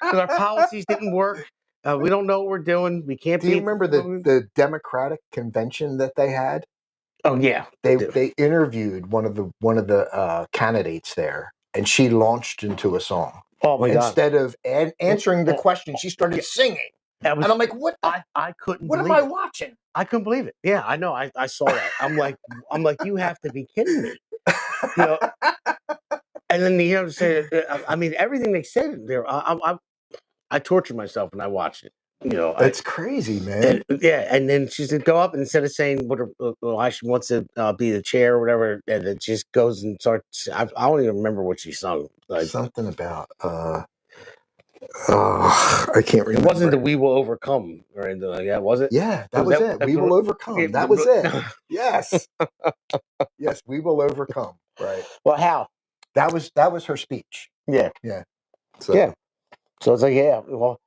our policies didn't work. We don't know what we're doing. We can't. Do you remember the Democratic convention that they had? Oh yeah, they interviewed one of the candidates there, and she launched into a song. Oh my God! Instead of answering the question, she started singing. And I'm like, what? I couldn't. What am believe I it. watching? I couldn't believe it. Yeah, I know. I saw that. I'm like, you have to be kidding me. And then you have to say, I mean, everything they said there. I tortured myself when I watched it. It's crazy, man. And then she said, go up, and instead of saying why she wants to be the chair or whatever, and it just goes and starts. I don't even remember what she sung. Like something about. I can't remember. It wasn't the "We Will Overcome" or anything like that, was it? Yeah, that was it. We will overcome. That was it. Yes, yes, we will overcome. Right. Well, how? That was her speech. Yeah. Yeah. So it's like, yeah. Well,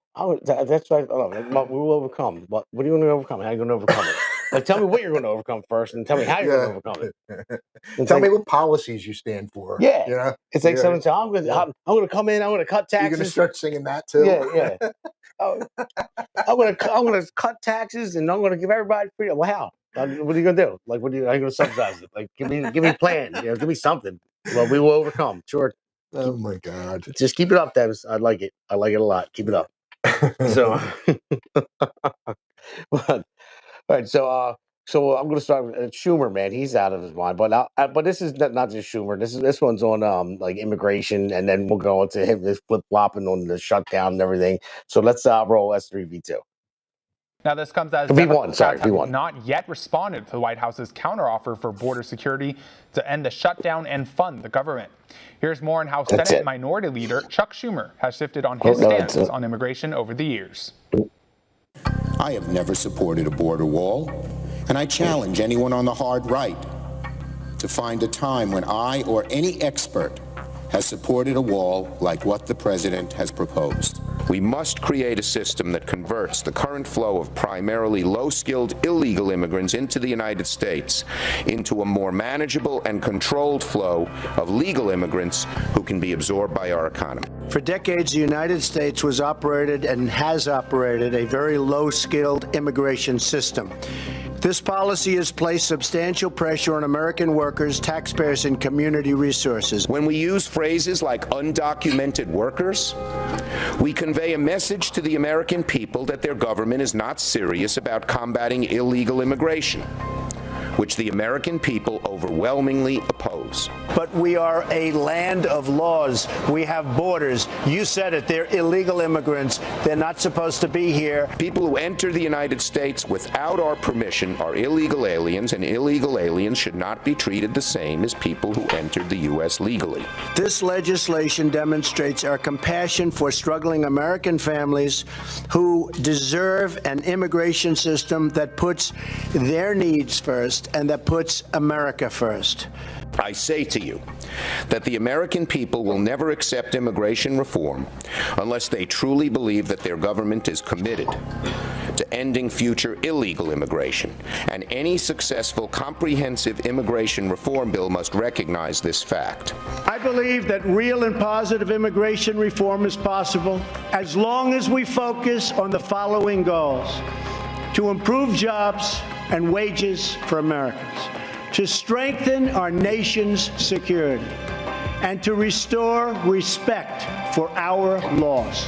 that's why we will overcome. What are you going to overcome? How are you going to overcome it? Like, tell me what you're going to overcome first, and tell me how you're going to overcome it. Tell me what policies you stand for. Yeah, it's like someone saying, "I'm going to come in. I'm going to cut taxes." You're going to start singing that too. Yeah. I'm going to cut taxes, and I'm going to give everybody freedom. Well, how? What are you going to do? Like, how are you going to subsidize it? Like, give me a plan. Give me something. Well, we will overcome. Sure. Oh my God! Just keep it up, Debs. I like it. I like it a lot. Keep it up. So, but. All right, so I'm going to start with Schumer, man. He's out of his mind, but this is not just Schumer. This one's on like immigration, and then we'll go into him this flip flopping on the shutdown and everything. So let's roll S3V2. Now, this comes as V1, sorry, Democrats V1. have not yet responded to the White House's counteroffer for border security to end the shutdown and fund the government. Here's more on how Senate Minority Leader Chuck Schumer has shifted on his stance on immigration over the years. I have never supported a border wall, and I challenge anyone on the hard right to find a time when I or any expert has supported a wall like what the president has proposed. We must create a system that converts the current flow of primarily low-skilled illegal immigrants into the United States into a more manageable and controlled flow of legal immigrants who can be absorbed by our economy. For decades, the United States was operated and has operated a very low-skilled immigration system. This policy has placed substantial pressure on American workers, taxpayers, and community resources. When we use phrases like undocumented workers, we convey a message to the American people that their government is not serious about combating illegal immigration, which the American people overwhelmingly oppose. But we are a land of laws. We have borders. You said it. They're illegal immigrants. They're not supposed to be here. People who enter the United States without our permission are illegal aliens, and illegal aliens should not be treated the same as people who entered the U.S. legally. This legislation demonstrates our compassion for struggling American families who deserve an immigration system that puts their needs first and that puts America first. I say to you that the American people will never accept immigration reform unless they truly believe that their government is committed to ending future illegal immigration. And any successful, comprehensive immigration reform bill must recognize this fact. I believe that real and positive immigration reform is possible as long as we focus on the following goals: to improve jobs and wages for Americans, to strengthen our nation's security, and to restore respect for our laws.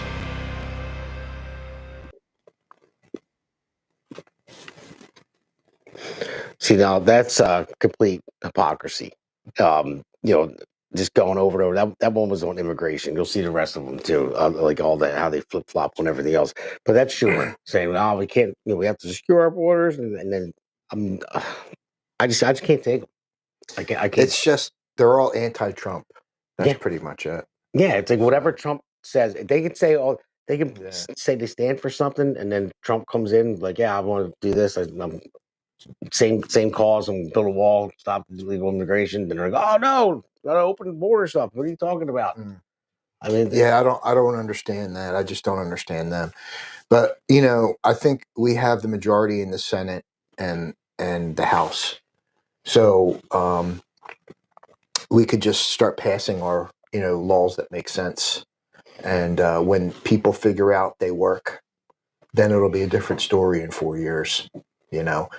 See, now that's complete hypocrisy. just going over and over. That one was on immigration. You'll see the rest of them too, like all that, how they flip flop on everything else. But that's Schumer saying, "Oh, we can't. We have to secure our borders," and then I just can't take them. I can't. It's just they're all anti-Trump. That's pretty much it. Yeah, it's like whatever Trump says, they can say all. They can say they stand for something, and then Trump comes in like, "Yeah, I want to do this. I'm same cause and build a wall, stop illegal immigration." Then they're like, "Oh no, gotta open the border stuff. What are you talking about?" I mean, yeah, I don't understand that. I just don't understand them. But I think we have the majority in the Senate and the House, so we could just start passing our laws that make sense. And when people figure out they work, then it'll be a different story in 4 years. The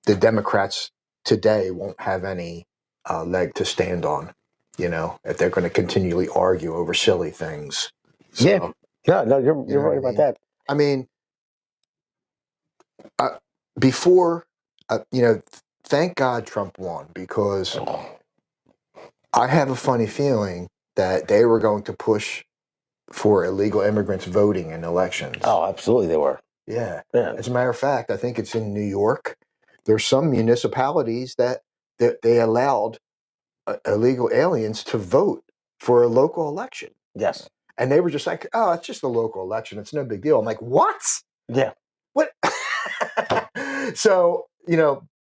Democrats today won't have any leg to stand on. If they're going to continually argue over silly things. So, no, you're right about that. I mean, before, thank God Trump won, because I have a funny feeling that they were going to push for illegal immigrants voting in elections. Oh, absolutely, they were. Yeah. As a matter of fact, I think it's in New York. There's some municipalities that they allowed illegal aliens to vote for a local election. Yes. And they were just like, "Oh, it's just a local election. It's no big deal." I'm like, "What? Yeah. What?" So,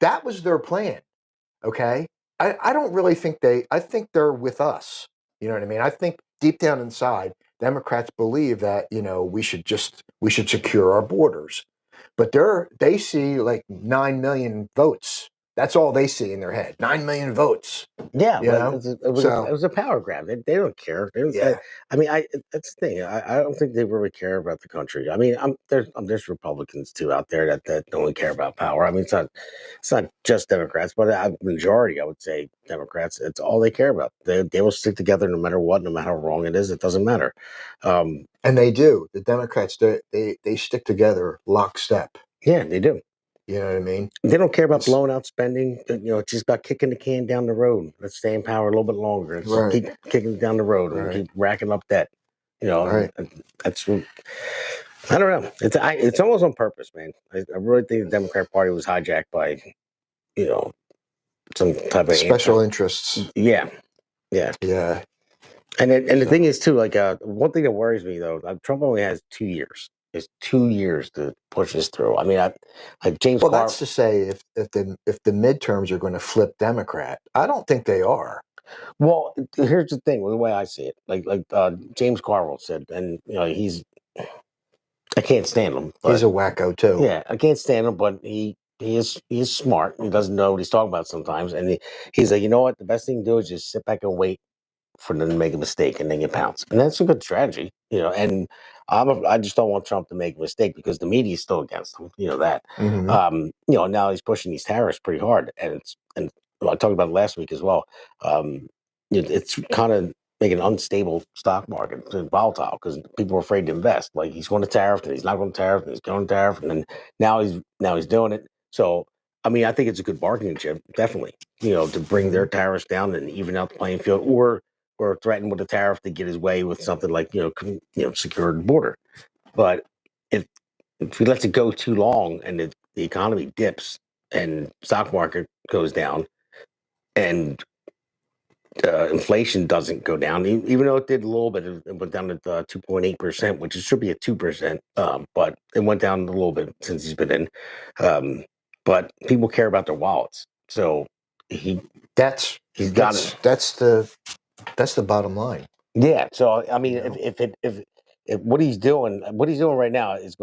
that was their plan. Okay. I don't really think I think they're with us. You know what I mean? I think deep down inside, Democrats believe that, we should secure our borders. But they see like 9 million votes. That's all they see in their head. 9 million votes. Yeah, You it know? was a power grab. They don't care. They don't, Yeah. I mean, that's the thing. I don't think they really care about the country. I mean, there's Republicans too out there that don't really care about power. I mean, it's not just Democrats, but a majority, I would say, Democrats. It's all they care about. They will stick together no matter what, no matter how wrong it is. It doesn't matter. And they do. The Democrats, they stick together lockstep. Yeah, they do. You know what I mean? They don't care about blowing out spending. It's just about kicking the can down the road. Let's stay in power a little bit longer. Let's keep kicking it down the road and keep racking up debt. And that's what, I don't know. It's almost on purpose, man. I really think the Democrat Party was hijacked by, some type of special interests. Yeah. And the thing is too, like one thing that worries me though, Trump only has 2 years. It's 2 years to push this through. I mean, like James. Well, that's to say, if the midterms are going to flip Democrat, I don't think they are. Well, here's the thing. The way I see it, like James Carville said, and I can't stand him. He's a wacko too. Yeah, I can't stand him, but he is smart. He doesn't know what he's talking about sometimes, and he's like, you know what? The best thing to do is just sit back and wait for them to make a mistake and then you pounce. And that's a good strategy, and I just don't want Trump to make a mistake because the media is still against him. That. Now he's pushing these tariffs pretty hard, and I talked about it last week as well. It's kind of making an unstable stock market. It's volatile because people are afraid to invest. Like he's going to tariff, and he's not going to tariff, and he's going to tariff, and then now he's doing it. So I mean, I think it's a good bargaining chip, definitely. To bring their tariffs down and even out the playing field, or threaten with a tariff to get his way with something like secure the border. But if he lets it go too long and the economy dips and stock market goes down and inflation doesn't go down, even though it did a little bit, it went down to 2.8%, which it should be at 2%, but it went down a little bit since he's been in. But people care about their wallets, so that's the bottom line. Yeah. So I mean, if what he's doing right now is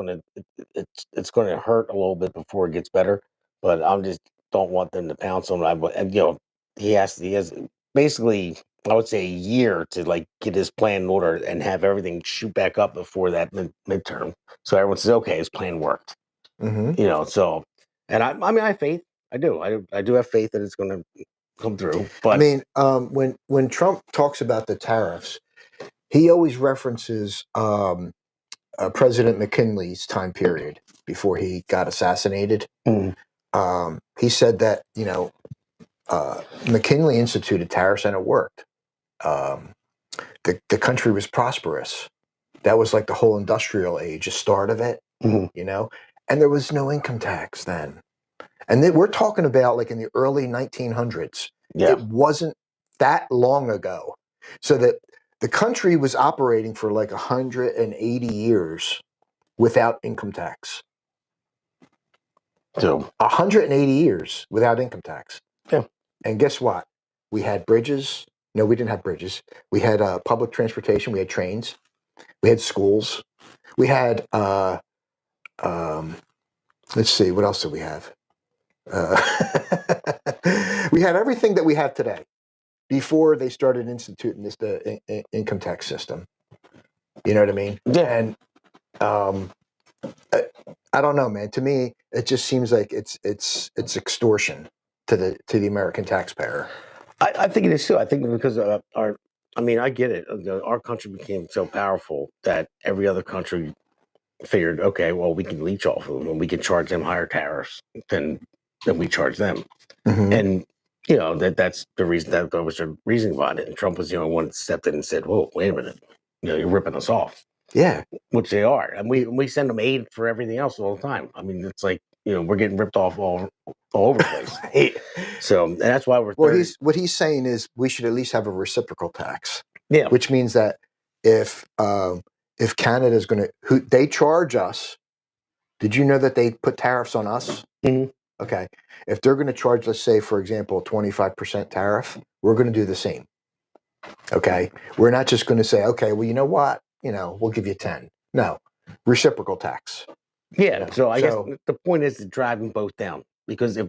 it's gonna hurt a little bit before it gets better. But I just don't want them to pounce on him. And he has basically, I would say, a year to like get his plan in order and have everything shoot back up before that midterm. So everyone says, okay, his plan worked. So, and I mean, I have faith. I do have faith that it's going to come through. But I mean, when Trump talks about the tariffs, he always references President McKinley's time period before he got assassinated. He said that McKinley instituted tariffs and it worked. The country was prosperous. That was like the whole industrial age, the start of it, you know, and there was no income tax then. And then we're talking about like in the early 1900s. Yeah. It wasn't that long ago. So that the country was operating for like 180 years without income tax. So 180 years without income tax. Yeah. And guess what? We had bridges. No, we didn't have bridges. We had public transportation. We had trains. We had schools. We had, let's see, what else did we have? We had everything that we have today before they started instituting this income tax system. You know what I mean? Yeah. And I don't know, man. To me, it just seems like it's extortion to the American taxpayer. I think it is too. I think because I get it. Our country became so powerful that every other country figured, okay, well, we can leech off of them and we can charge them higher tariffs than we charge them. And you know that's the reason that was the reason behind it. And Trump was the only one that stepped in and said, "Whoa, wait a minute, you know, you're ripping us off." Yeah, which they are, and we send them aid for everything else all the time. I mean, it's like, you know, we're getting ripped off all over the place. Right. So and that's why we're. Well, what he's saying is we should at least have a reciprocal tax. Yeah, which means that if Canada is going to, they charge us. Did you know that they put tariffs on us? Okay. If they're going to charge, let's say, for example, 25% tariff, we're going to do the same. Okay. We're not just going to say, okay, well, you know what? You know, we'll give you 10. No, reciprocal tax. Yeah. So I guess the point is to drive them both down, because if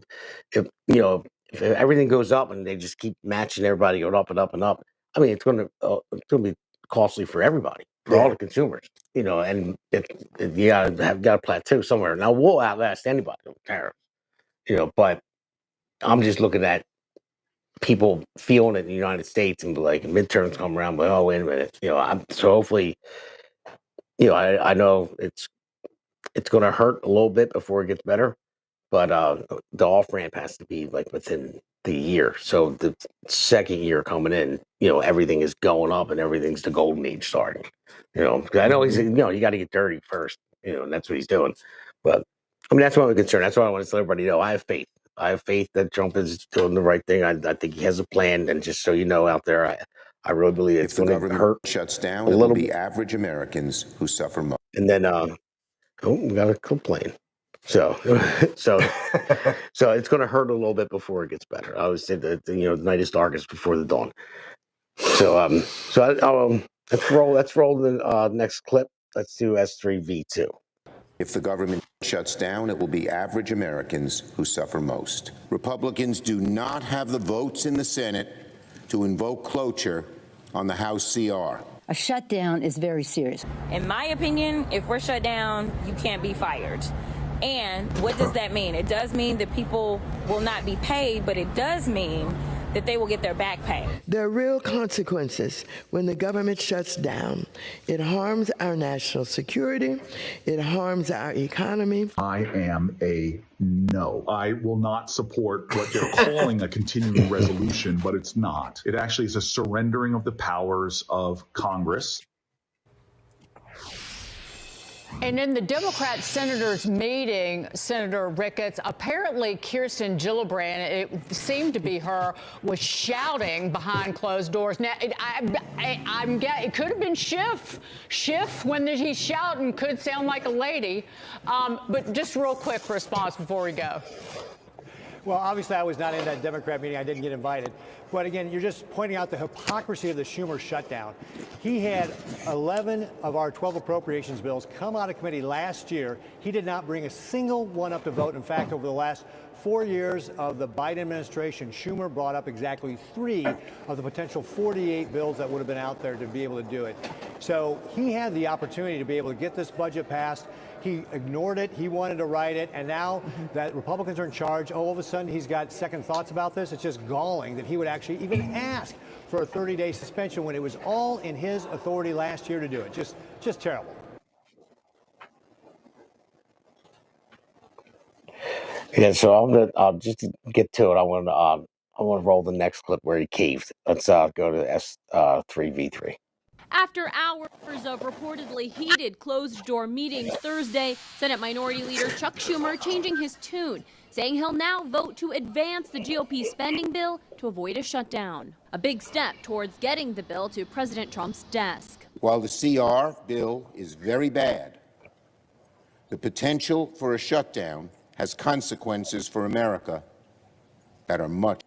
you know, if everything goes up and they just keep matching everybody going up and up and up, I mean, it's going to be costly for everybody, for all the consumers, you know, and you got to plateau somewhere. Now we'll outlast anybody with tariffs, you know, but I'm just looking at people feeling it in the United States and be like, midterms come around, but oh, wait a minute, you know, so hopefully, you know, I know it's going to hurt a little bit before it gets better, but the off ramp has to be like within the year. So the second year coming in, you know, everything is going up and everything's the golden age starting. You know, 'cause I know he's, you know, you got to get dirty first, you know, and that's what he's doing. But I mean, that's why I'm concerned. That's why I want to let everybody know I have faith. I have faith that Trump is doing the right thing. I think he has a plan. And just so you know out there, I really believe it's going to hurt. Shuts down, it will be average Americans who suffer most. And then, we got a complaint. So it's going to hurt a little bit before it gets better. I always say that, you know, the night is darkest before the dawn. So let's roll the next clip. Let's do S3V2. If the government shuts down, it will be average Americans who suffer most. Republicans do not have the votes in the Senate to invoke cloture on the House CR. A shutdown is very serious. In my opinion, if we're shut down, you can't be fired. And what does that mean? It does mean that people will not be paid, but it does mean that they will get their back pay. There are real consequences when the government shuts down. It harms our national security. It harms our economy. I am a no. I will not support what they're calling a continuing resolution, but it's not. It actually is a surrendering of the powers of Congress. And in the Democrat senators meeting, Senator Ricketts, apparently Kirsten Gillibrand, it seemed to be her, was shouting behind closed doors. Now, it could have been Schiff. Schiff, when he's shouting, could sound like a lady. But just real quick response before we go. Well, obviously, I was not in that Democrat meeting. I didn't get invited. But again, you're just pointing out the hypocrisy of the Schumer shutdown. He had 11 of our 12 appropriations bills come out of committee last year. He did not bring a single one up to vote. In fact, over the last 4 years of the Biden administration, Schumer brought up exactly 3 of the potential 48 bills that would have been out there to be able to do it. So he had the opportunity to be able to get this budget passed. He ignored it. He wanted to write it. And now that Republicans are in charge, all of a sudden he's got second thoughts about this. It's just galling that he would actually even ask for a 30-day suspension when it was all in his authority last year to do it. Just terrible. Yeah, so I'm gonna just to get to it. I want to I want to roll the next clip where he caved. Let's go to S3V3. After hours of reportedly heated closed-door meetings Thursday, Senate Minority Leader Chuck Schumer changing his tune, saying he'll now vote to advance the GOP spending bill to avoid a shutdown. A big step towards getting the bill to President Trump's desk. While the CR bill is very bad, the potential for a shutdown has consequences for America that are much.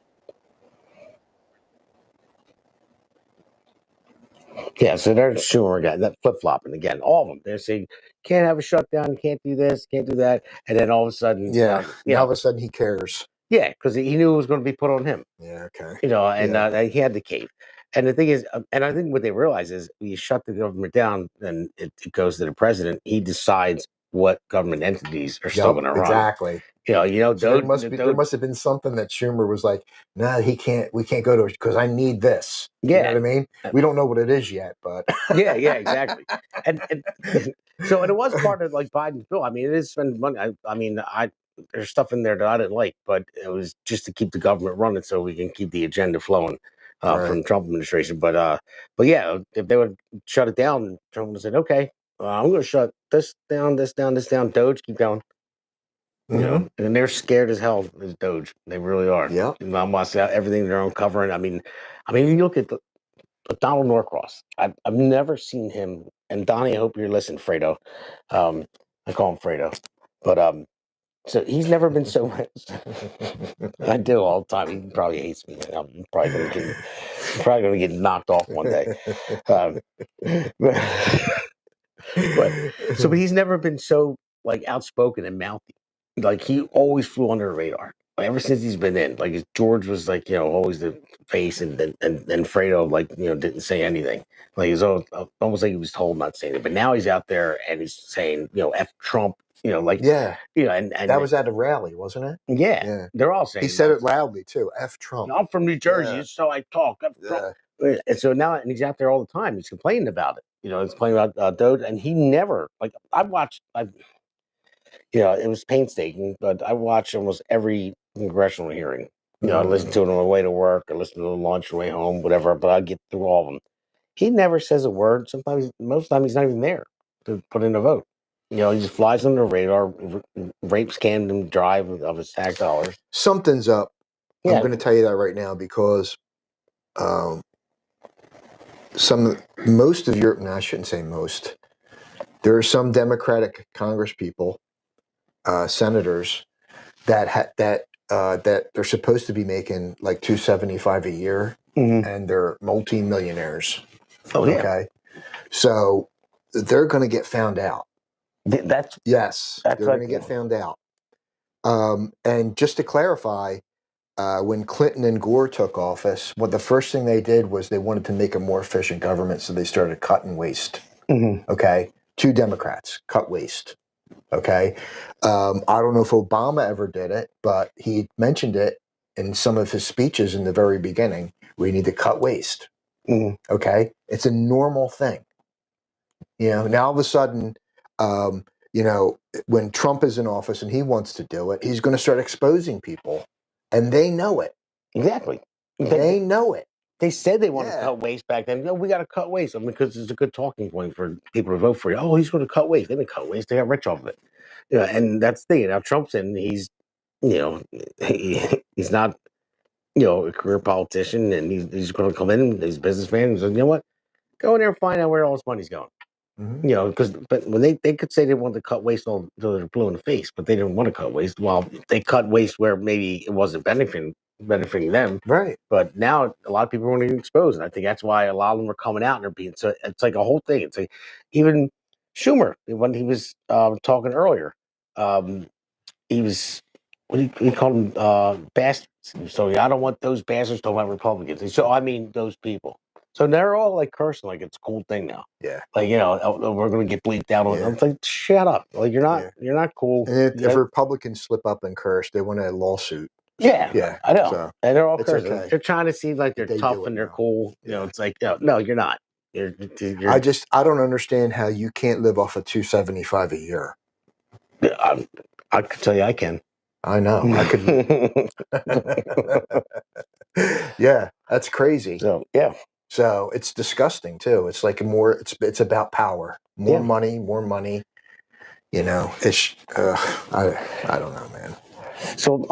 Yeah, so there's Schumer again, that flip-flopping again. All of them. They're saying, can't have a shutdown, can't do this, can't do that. And then all of a sudden, now all of a sudden he cares. Yeah, because he knew it was going to be put on him. Yeah, okay. And he had the cave. And the thing is, and I think what they realize is you shut the government down, then it goes to the president. He decides what government entities are still going to run. Exactly. So there must have been something that Schumer was like, nah, we can't go to it because I need this. Yeah. You know what I mean? We don't know what it is yet, but yeah, exactly. And so it was part of like Biden's bill. I mean, it is spending money. There's stuff in there that I didn't like, but it was just to keep the government running so we can keep the agenda flowing from the Trump administration. But yeah, if they would shut it down, Trump would have said, okay, I'm going to shut this down, this down, this down. Doge, keep going. You know, and they're scared as hell as Doge. They really are. Yeah. I'm watching everything they're uncovering. I mean, you look at Donald Norcross. I've never seen him. And Donnie, I hope you're listening, Fredo. I call him Fredo, but so he's never been so. I do all the time. He probably hates me. I'm probably gonna get knocked off one day. But he's never been so like outspoken and mouthy. Like he always flew under the radar. Ever since he's been in, like George was like, always the face, and Fredo like, didn't say anything. Like he's almost like he was told not to say anything. But now he's out there and he's saying, F Trump, and that was at a rally, wasn't it? Yeah. They're all saying he said it loudly too. F Trump. I'm from New Jersey, so I talk. F Trump. And so now, and he's out there all the time. He's complaining about it. He's complaining about Doge, and he never like it was painstaking, but I watched almost every congressional hearing. I listened to it on the way to work, I listened to it on lunch, on the way home, whatever, but I get through all of them. He never says a word. Most of the time, he's not even there to put in a vote. He just flies under the radar, rapes Camden Drive of his tax dollars. Something's up. I'm going to tell you that right now because most of your, I shouldn't say most, there are some Democratic Congress people, senators that they're supposed to be making like $275 a year, and they're multi-millionaires. Oh yeah. Okay, so they're going to get found out. They're going to get found out. And just to clarify, when Clinton and Gore took office, the first thing they did was they wanted to make a more efficient government, so they started cutting waste. Okay, 2 Democrats cut waste. Okay, I don't know if Obama ever did it, but he mentioned it in some of his speeches in the very beginning. We need to cut waste. Okay, it's a normal thing. Now all of a sudden, when Trump is in office and he wants to do it, he's going to start exposing people, and they know it. Exactly. They know it. They said they wanted to cut waste back then. We got to cut waste. Because it's a good talking point for people to vote for you. Oh, he's going to cut waste. They didn't cut waste. They got rich off of it. And that's the thing. Now Trump's in. He's, he's not, a career politician, and he's going to come in. He's a businessman. He's like, you know what? Go in there and find out where all this money's going. But when they could say they wanted to cut waste until they're blue in the face, but they didn't want to cut waste. Well, they cut waste where maybe it wasn't benefiting them. Right. But now a lot of people are getting exposed. And I think that's why a lot of them are coming out and they're being, so it's like a whole thing. It's like even Schumer, when he was talking earlier, he was, he called them bastards. So I don't want those bastards talking about Republicans. So I mean those people. So they're all like cursing like it's a cool thing now. Yeah. Like, we're going to get bleeped out on. I'm like, shut up. Like you're not cool. And if Republicans slip up and curse, they want a lawsuit. Yeah, I know. So and they're all cursing. okay. They're trying to seem like they're tough and they're cool. It's like, no, you're not. You're I don't understand how you can't live off of $275 a year. I can tell you I can. I know. I could. Yeah, that's crazy. So yeah. So it's disgusting too. It's like it's about power, more money. You know, it's I don't know, man. So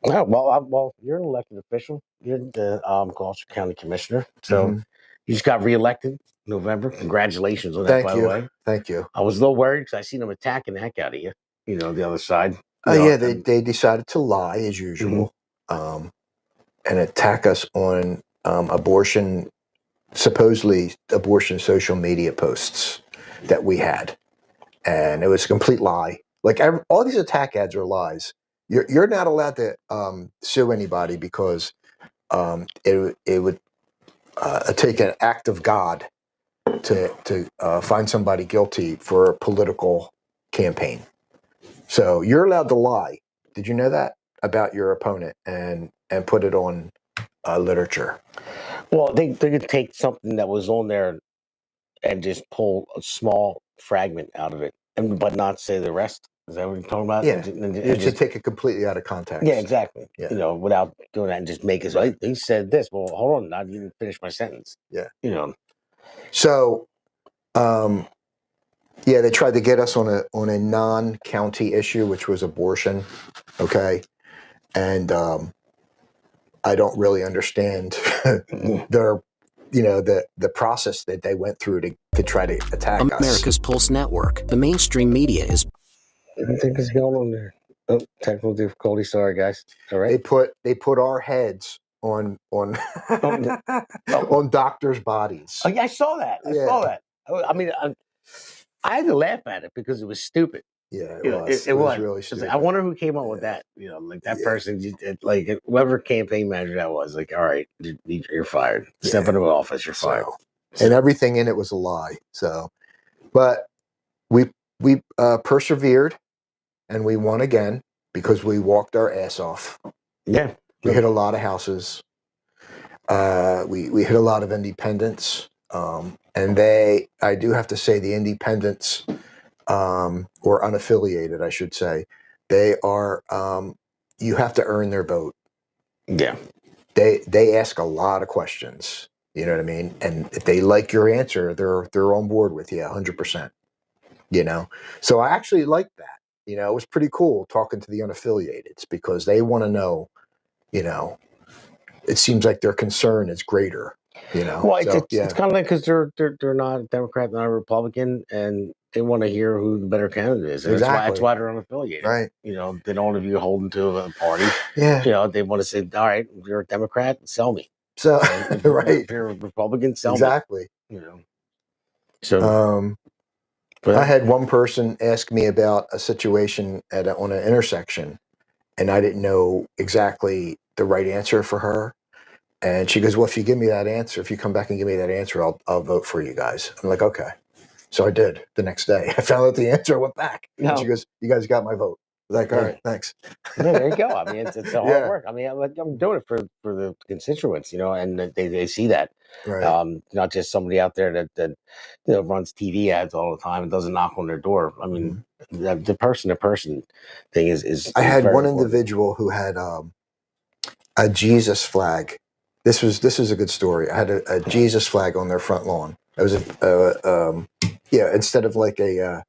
well, you're an elected official. You're the Gloucester County Commissioner. So you just got reelected November. Congratulations on that, by the way. Thank you. I was a little worried because I seen them attacking the heck out of you. You know, the other side. Yeah, they decided to lie as usual, and attack us on abortion, supposedly abortion social media posts that we had, and it was a complete lie. Like all these attack ads are lies. You're not allowed to sue anybody because it would take an act of God to find somebody guilty for a political campaign. So you're allowed to lie. Did you know that about your opponent and put it on literature? Well, they could take something that was on there and just pull a small fragment out of it, but not say the rest. Is that what you're talking about? Yeah, And you just take it completely out of context. Yeah, exactly. Yeah. You know, without doing that and just make it. Right. He said this. Well, hold on, I didn't finish my sentence. Yeah. You know. So, yeah, they tried to get us on a non-county issue, which was abortion. Okay, and I don't really understand their, the process that they went through to try to attack us. America's Pulse Network. The mainstream media is. I think it's going on there. Oh, technical difficulty. Sorry, guys. All right. They put our heads on on doctors' bodies. Oh, yeah, I saw that. I saw that. I mean, I had to laugh at it because it was stupid. Yeah, it was really stupid. I wonder who came up with that. You know, like that person, like whoever campaign manager that was. Like, all right, you're fired. Step into office, you're fired. And everything in it was a lie. So, but we persevered, and we won again because we walked our ass off. Yeah, we hit a lot of houses. We hit a lot of independents, and I do have to say, the independents, or unaffiliated, I should say, they are. You have to earn their vote. Yeah, they ask a lot of questions. You know what I mean? And if they like your answer, they're on board with you 100%. You know, so I actually liked that. You know, it was pretty cool talking to the unaffiliateds because they want to know. You know, it seems like their concern is greater. You know, well, it's kind of like because they're not a Democrat, not a Republican, and they want to hear who the better candidate is. And Exactly. That's why they're unaffiliated. Right. You know, they don't want to be holding to a party. Yeah. You know, they want to say, all right, if you're a Democrat, sell me. So, right. If you're a Republican, sell me. Exactly. You know. So, I had one person ask me about a situation on an intersection, and I didn't know exactly the right answer for her. And she goes, "Well, if you give me that answer, if you come back and give me that answer, I'll vote for you guys." I'm like, "Okay." So I did the next day. I found out the answer, went back. And she goes, "You guys got my vote." I was like, "All right, thanks." Yeah, there you go. I mean, it's a hard work. I mean, I'm doing it for the constituents, you know, and they see that. Right. Not just somebody out there that runs TV ads all the time and doesn't knock on their door. I mean, the person to person thing is. I had very one important. individual who had a Jesus flag. This is a good story. I had a Jesus flag on their front lawn. It was instead of like a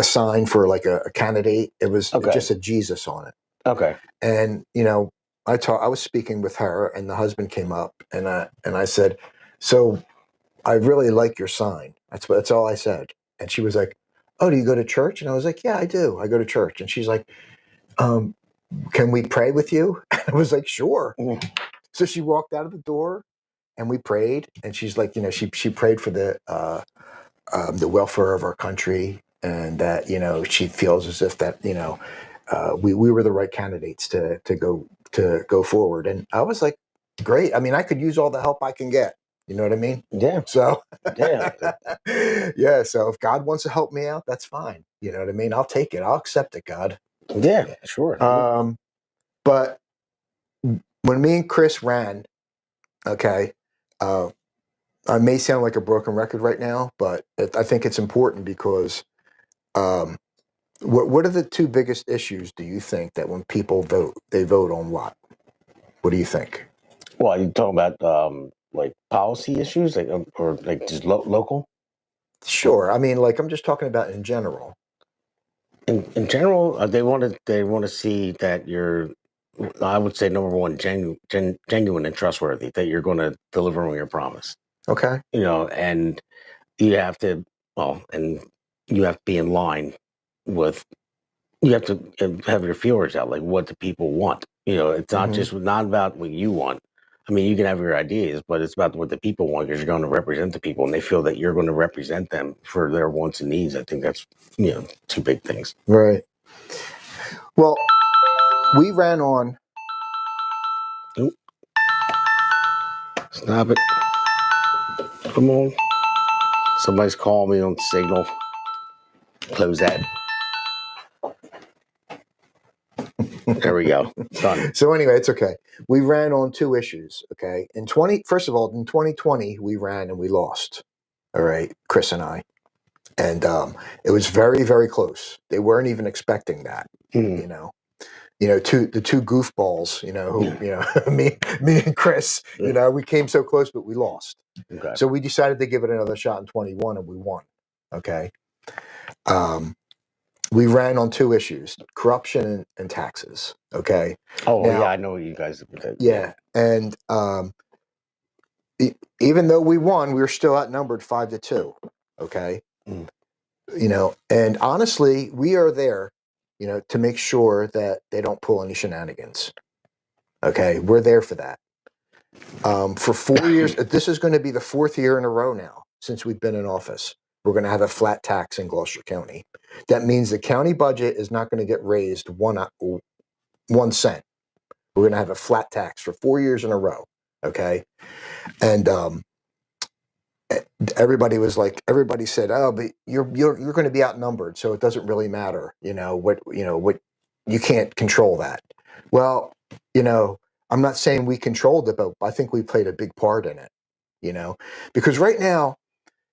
sign for like a candidate, it was just a Jesus on it. Okay. And you know, I was speaking with her, and the husband came up, and I said, "So, I really like your sign." That's all I said. And she was like, "Oh, do you go to church?" And I was like, "Yeah, I do. I go to church." And she's like, "Can we pray with you?" I was like, "Sure." So she walked out of the door, and we prayed. And she's like, you know, she prayed for the welfare of our country, and that, you know, she feels as if that, you know, we were the right candidates to go forward. And I was like, great. I mean, I could use all the help I can get. You know what I mean? Yeah. So yeah. Yeah. So if God wants to help me out, that's fine. You know what I mean? I'll take it. I'll accept it, God. Yeah, sure. But when me and Chris ran, okay, I may sound like a broken record right now, but I think it's important because what are the two biggest issues, do you think, that when people vote, they vote on what? What do you think? Well, are you talking about like policy issues, like or like just local? Sure. I mean, like I'm just talking about in general. In general, they want to see that you're. I would say number one, genuine and trustworthy. That you're going to deliver on your promise. Okay. You know, and you have to and you have to be in line with. You have to have your feelers out, like what the people want. You know, it's not just not about what you want. I mean, you can have your ideas, but it's about what the people want because you're going to represent the people, and they feel that you're going to represent them for their wants and needs. I think that's two big things. Right. Well, we ran on. Oop. Stop it! Come on. Somebody's calling me on Signal. Close that. There we go. Done. So anyway, it's okay. We ran on 2 issues. Okay. First of all, in 2020, we ran and we lost. All right. Chris and I. And it was very, very close. They weren't even expecting that. You know, the two goofballs, who, me and Chris, we came so close, but we lost. Okay. So we decided to give it another shot in 21 and we won. Okay. We ran on 2 issues, corruption and taxes. Okay. Oh, now, yeah, I know what you guys did. Yeah. And even though we won, we were still outnumbered 5-2. Okay. And honestly, we are there, to make sure that they don't pull any shenanigans. Okay. We're there for that. For 4 years, this is going to be the 4th year in a row now since we've been in office. We're going to have a flat tax in Gloucester County. That means the county budget is not going to get raised 1 cent. We're going to have a flat tax for 4 years in a row. Okay. And everybody said, "Oh, but you're going to be outnumbered, so it doesn't really matter. What you can't control that." Well, I'm not saying we controlled it, but I think we played a big part in it. Because right now,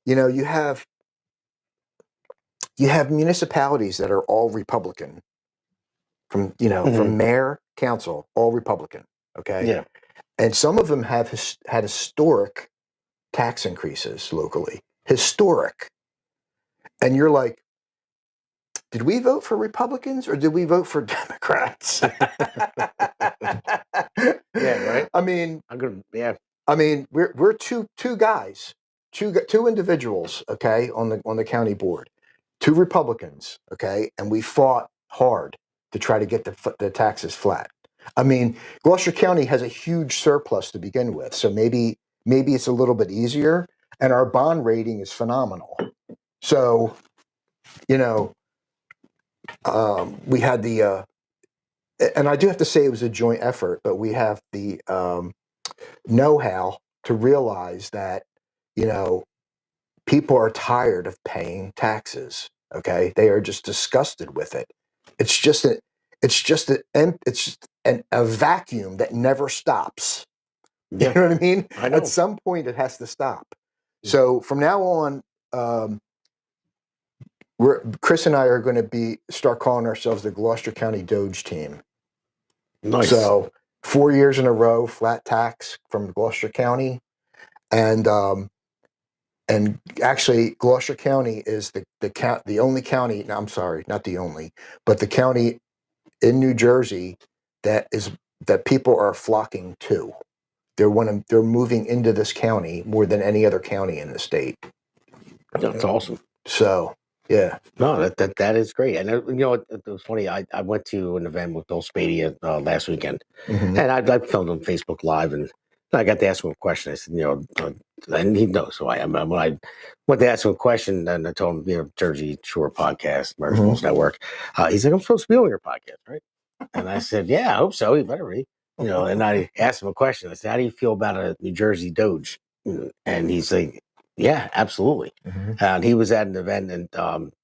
you have municipalities that are all Republican, from mayor, council, all Republican. Okay. Yeah. And some of them have had historic tax increases locally. Historic. And you're like, did we vote for Republicans or did we vote for Democrats? Yeah, right. I mean, yeah. I mean, we're two guys, two individuals, okay, on the county board, 2 Republicans, okay, and we fought hard to try to get the taxes flat. I mean, Gloucester County has a huge surplus to begin with, so maybe it's a little bit easier, and our bond rating is phenomenal. So, we had the, and I do have to say it was a joint effort, but we have the know-how to realize that, people are tired of paying taxes. Okay, they are just disgusted with it. It's just a vacuum that never stops. Yeah. You know what I mean? I know. At some point, it has to stop. So from now on, Chris and I are going to start calling ourselves the Gloucester County Doge team. Nice. So 4 years in a row, flat tax from Gloucester County, and actually Gloucester County is the only county. No, I'm sorry, not the only, but the county in New Jersey that people are flocking to. They're moving into this county more than any other county in the state. That's awesome. So, yeah. No, that is great. And it was funny. I went to an event with Bill Spadea last weekend, and I filmed on Facebook Live, and I got to ask him a question. I said, and he knows who I am. When I went to ask him a question, and I told him, Jersey Shore Podcast, Murder Falls Network. He's like, "I'm supposed to be on your podcast, right?" And I said, "Yeah, I hope so. You better be." And I asked him a question. I said, "How do you feel about a New Jersey Doge?" And he's like, "Yeah, absolutely." And he was at an event, and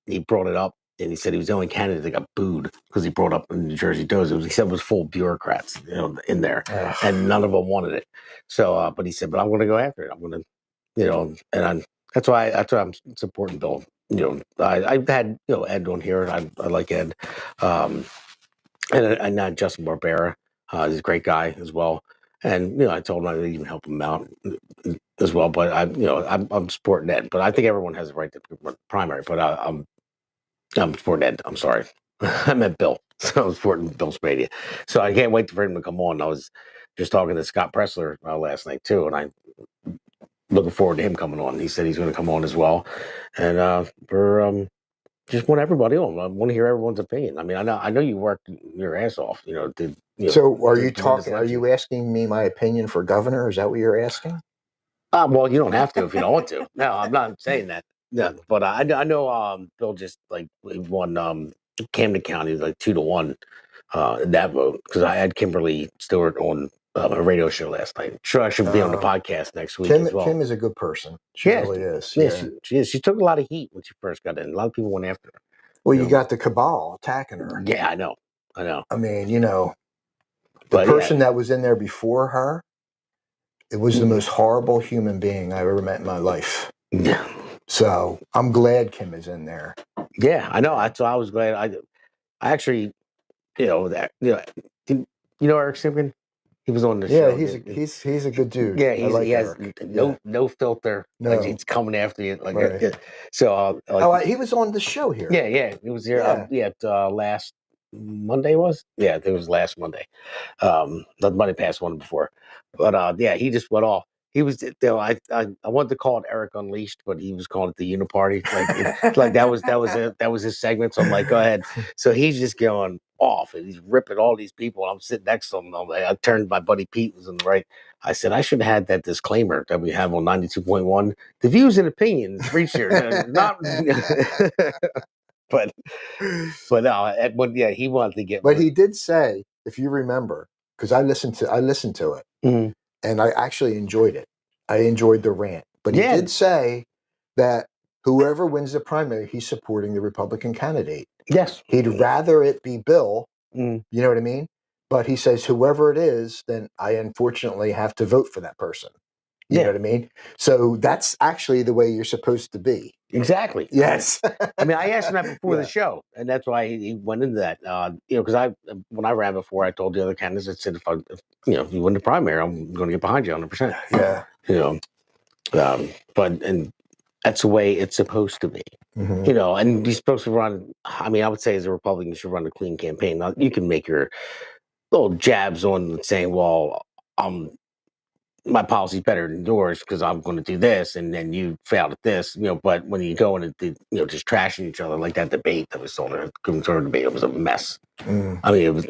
he brought it up, and he said he was the only candidate that got booed because he brought up the New Jersey Doge. He said it was full of bureaucrats, in there, and none of them wanted it. So, but he said, "But I'm going to go after it. I'm going to, and that's why I'm supporting Bill. I've had Ed on here, and I like Ed, and not Justin Barbera. He's a great guy as well. And I told him I'd even help him out as well. But I'm supporting Ed. But I think everyone has a right to run primary. But I'm supporting Ed. I'm sorry, I meant Bill. So I'm supporting Bill Spadea. So I can't wait for him to come on. I was just talking to Scott Pressler last night too, and I'm looking forward to him coming on. He said he's going to come on as well, and we're just want everybody on. I want to hear everyone's opinion. I mean, I know you worked your ass off. So are you talking? Are you asking me my opinion for governor? Is that what you're asking? Well, you don't have to if you don't want to. No, I'm not saying that. Yeah, but I know Bill just he won Camden County 2-1 in that vote because I had Kimberly Stewart on a radio show last night. Sure, I should be on the podcast next week as well. Kim is a good person. She really is. Yeah, she is. She took a lot of heat when she first got in. A lot of people went after her. Well, you got the cabal attacking her. Yeah, I know. I mean, the person that was in there before her, it was the most horrible human being I've ever met in my life. Yeah. So I'm glad Kim is in there. Yeah, I know. So I was glad. I actually, Eric Simpkin. He was on the show. Yeah, he's a good dude. Yeah, he has no filter. No. Like he's coming after you. Right. So he was on the show here. Yeah, he was here. Last Monday was. Yeah, I think it was last Monday. The Monday past one before, but he just went off. He was. I wanted to call it Eric Unleashed, but he was calling it the Uniparty. Like that was his segment. So I'm like, go ahead. So he's just going off and he's ripping all these people. I'm sitting next to him. I turned my buddy Pete was on the right. I said I should have had that disclaimer that we have on 92.1. The views and opinions reached here, not. But he wanted to get. But he did say, if you remember, because I listened to it, and I actually enjoyed it. I enjoyed the rant. But he did say that whoever wins the primary, he's supporting the Republican candidate. Yes, he'd rather it be Bill. You know what I mean? But he says whoever it is, then I unfortunately have to vote for that person. You know what I mean? So that's actually the way you're supposed to be. Exactly. Yes. I mean, I asked him that before the show, and that's why he went into that. Because when I ran before, I told the other candidates, I said, if you win the primary, I'm going to get behind you 100%. Yeah. And that's the way it's supposed to be. Mm-hmm. And he's supposed to run. I mean, I would say as a Republican, you should run a clean campaign. Now, you can make your little jabs on saying, well, my policy is better than yours because I'm going to do this, and then you failed at this, But when you go into just trashing each other like that debate that was on the conservative debate, it was a mess. I mean, it was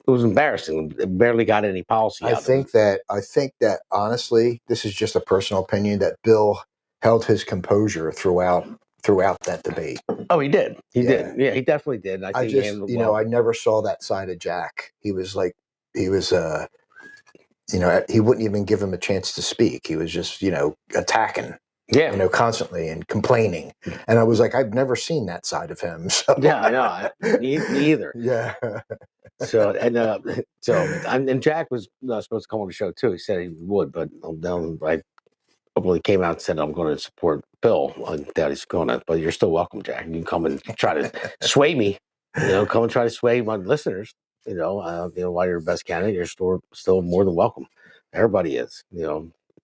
embarrassing. It barely got any policy. I think that honestly, this is just a personal opinion that Bill held his composure throughout that debate. Oh, he did. He did. Yeah, he definitely did. I think just I never saw that side of Jack. He was he wouldn't even give him a chance to speak. He was just, attacking, constantly and complaining. And I was like, I've never seen that side of him. So. Yeah, I know. Me either. Yeah. So and Jack was supposed to come on the show too. He said he would, but I probably came out and said I'm going to support Bill. I doubt he's going to, but you're still welcome, Jack. You can come and try to sway me. Come and try to sway my listeners. Why you're the best candidate, you're still more than welcome. Everybody is,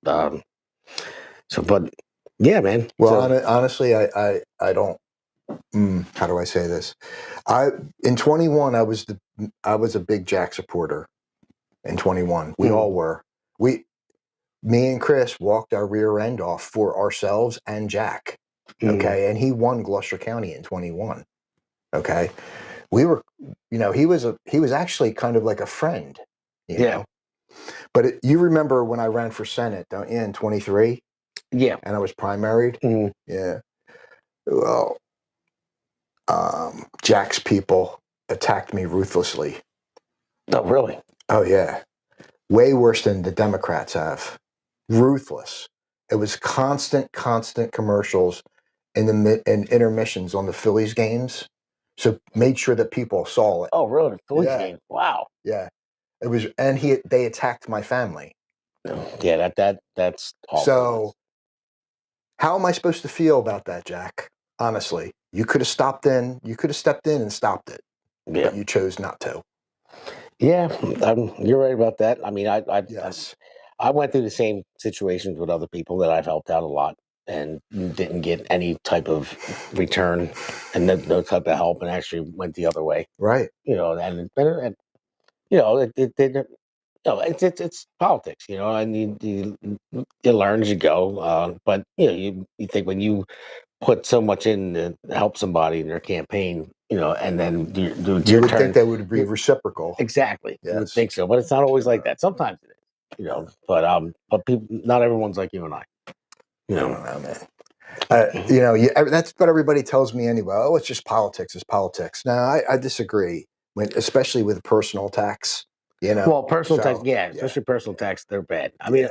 but yeah, man. Well, honestly, I don't. How do I say this? In 21, I was a big Jack supporter. In 21, we all were. Me and Chris walked our rear end off for ourselves and Jack. Okay, and he won Gloucester County in 21. Okay. We were, he was actually kind of like a friend, you know. But you remember when I ran for Senate, don't you, in 23? Yeah. And I was primaried? Yeah. Well, Jack's people attacked me ruthlessly. Oh, really? Oh, yeah. Way worse than the Democrats have. Ruthless. It was constant commercials in intermissions on the Phillies games. So made sure that people saw it. Oh, really? Phillies game? Wow. Yeah, it was, and they attacked my family. Yeah, that's awful. So, how am I supposed to feel about that, Jack? Honestly, you could have stepped in and stopped it, but you chose not to. Yeah, you're right about that. I mean, Yes. I went through the same situations with other people that I've helped out a lot and didn't get any type of return and no type of help, and actually went the other way. Right. You know, and you know, it's politics. You know, and you learn as you go. But you know, you think when you put so much in to help somebody in their campaign, you know, and then it's You your would turn. think that would be reciprocal. Exactly. You would Yes. think so, but it's not always like that. Sometimes it is, you know. But people, not everyone's like you and I. You I know, don't know, man. You know, that's what everybody tells me anyway. Oh, it's just politics. It's politics. No, I disagree. Especially with personal attacks. You know. well, personal So, tax, yeah, especially personal tax, they're bad. yeah.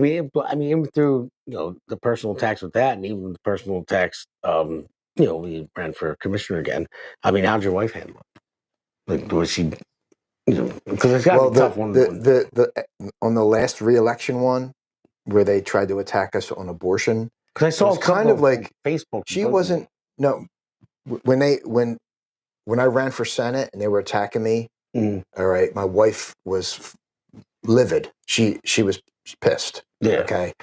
Even through the personal tax with that, and even the personal tax, we ran for commissioner again. I mean, how'd your wife handle it? Like, was she? Because it's got to be tough. On the last re-election one, where they tried to attack us on abortion, because I saw it's kind of like Facebook. She wasn't. No, when I ran for Senate and they were attacking me. All right, my wife was livid. She was pissed. Yeah. Okay.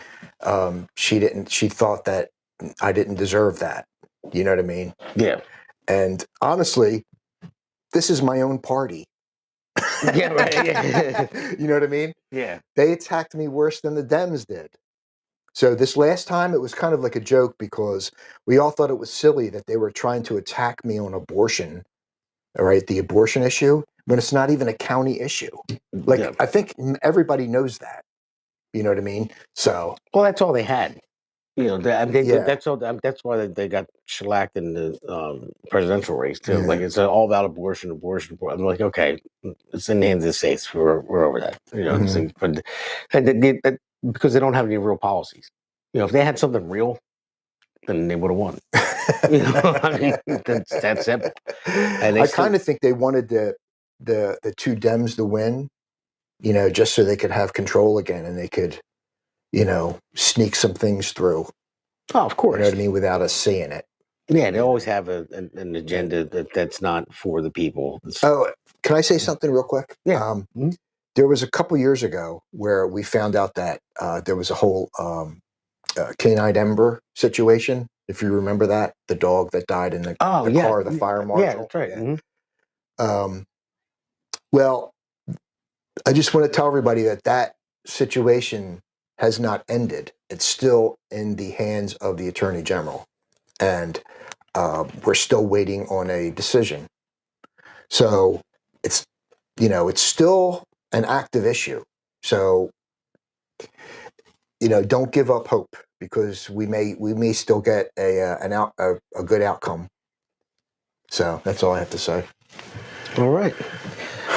She thought that I didn't deserve that. You know what I mean? Yeah. And honestly, this is my own party. Yeah, right. Yeah. You know what I mean? Yeah. They attacked me worse than the Dems did. So this last time, it was kind of like a joke because we all thought it was silly that they were trying to attack me on abortion, all right, the abortion issue, when it's not even a county issue. Like, Yeah. I think everybody knows that. You know what I mean? So, well, that's all they had. You know, Yeah. that's all. That's why they got shellacked in the presidential race too. Yeah. Like it's all about abortion. I'm like, okay, it's in the hands of the states. We're over that. You know, Mhm. but because they don't have any real policies. You know, if they had something real, then they would have won. You know, I mean, that's that simple. And I kind of think they wanted the two Dems to win, you know, just so they could have control again and they could, you know, sneak some things through. Oh, of course. You know what I mean? Without us seeing it. Yeah, they always have an agenda that's not for the people. Oh, can I say something real quick? Yeah. There was a couple years ago where we found out that there was a whole canine Ember situation. If you remember that, the dog that died in the car of the fire marshal. Yeah, that's right. Yeah. Well, I just want to tell everybody that situation has not ended. It's still in the hands of the Attorney General, and we're still waiting on a decision. So it's still an active issue. So don't give up hope because we may still get a good outcome. So that's all I have to say. All right.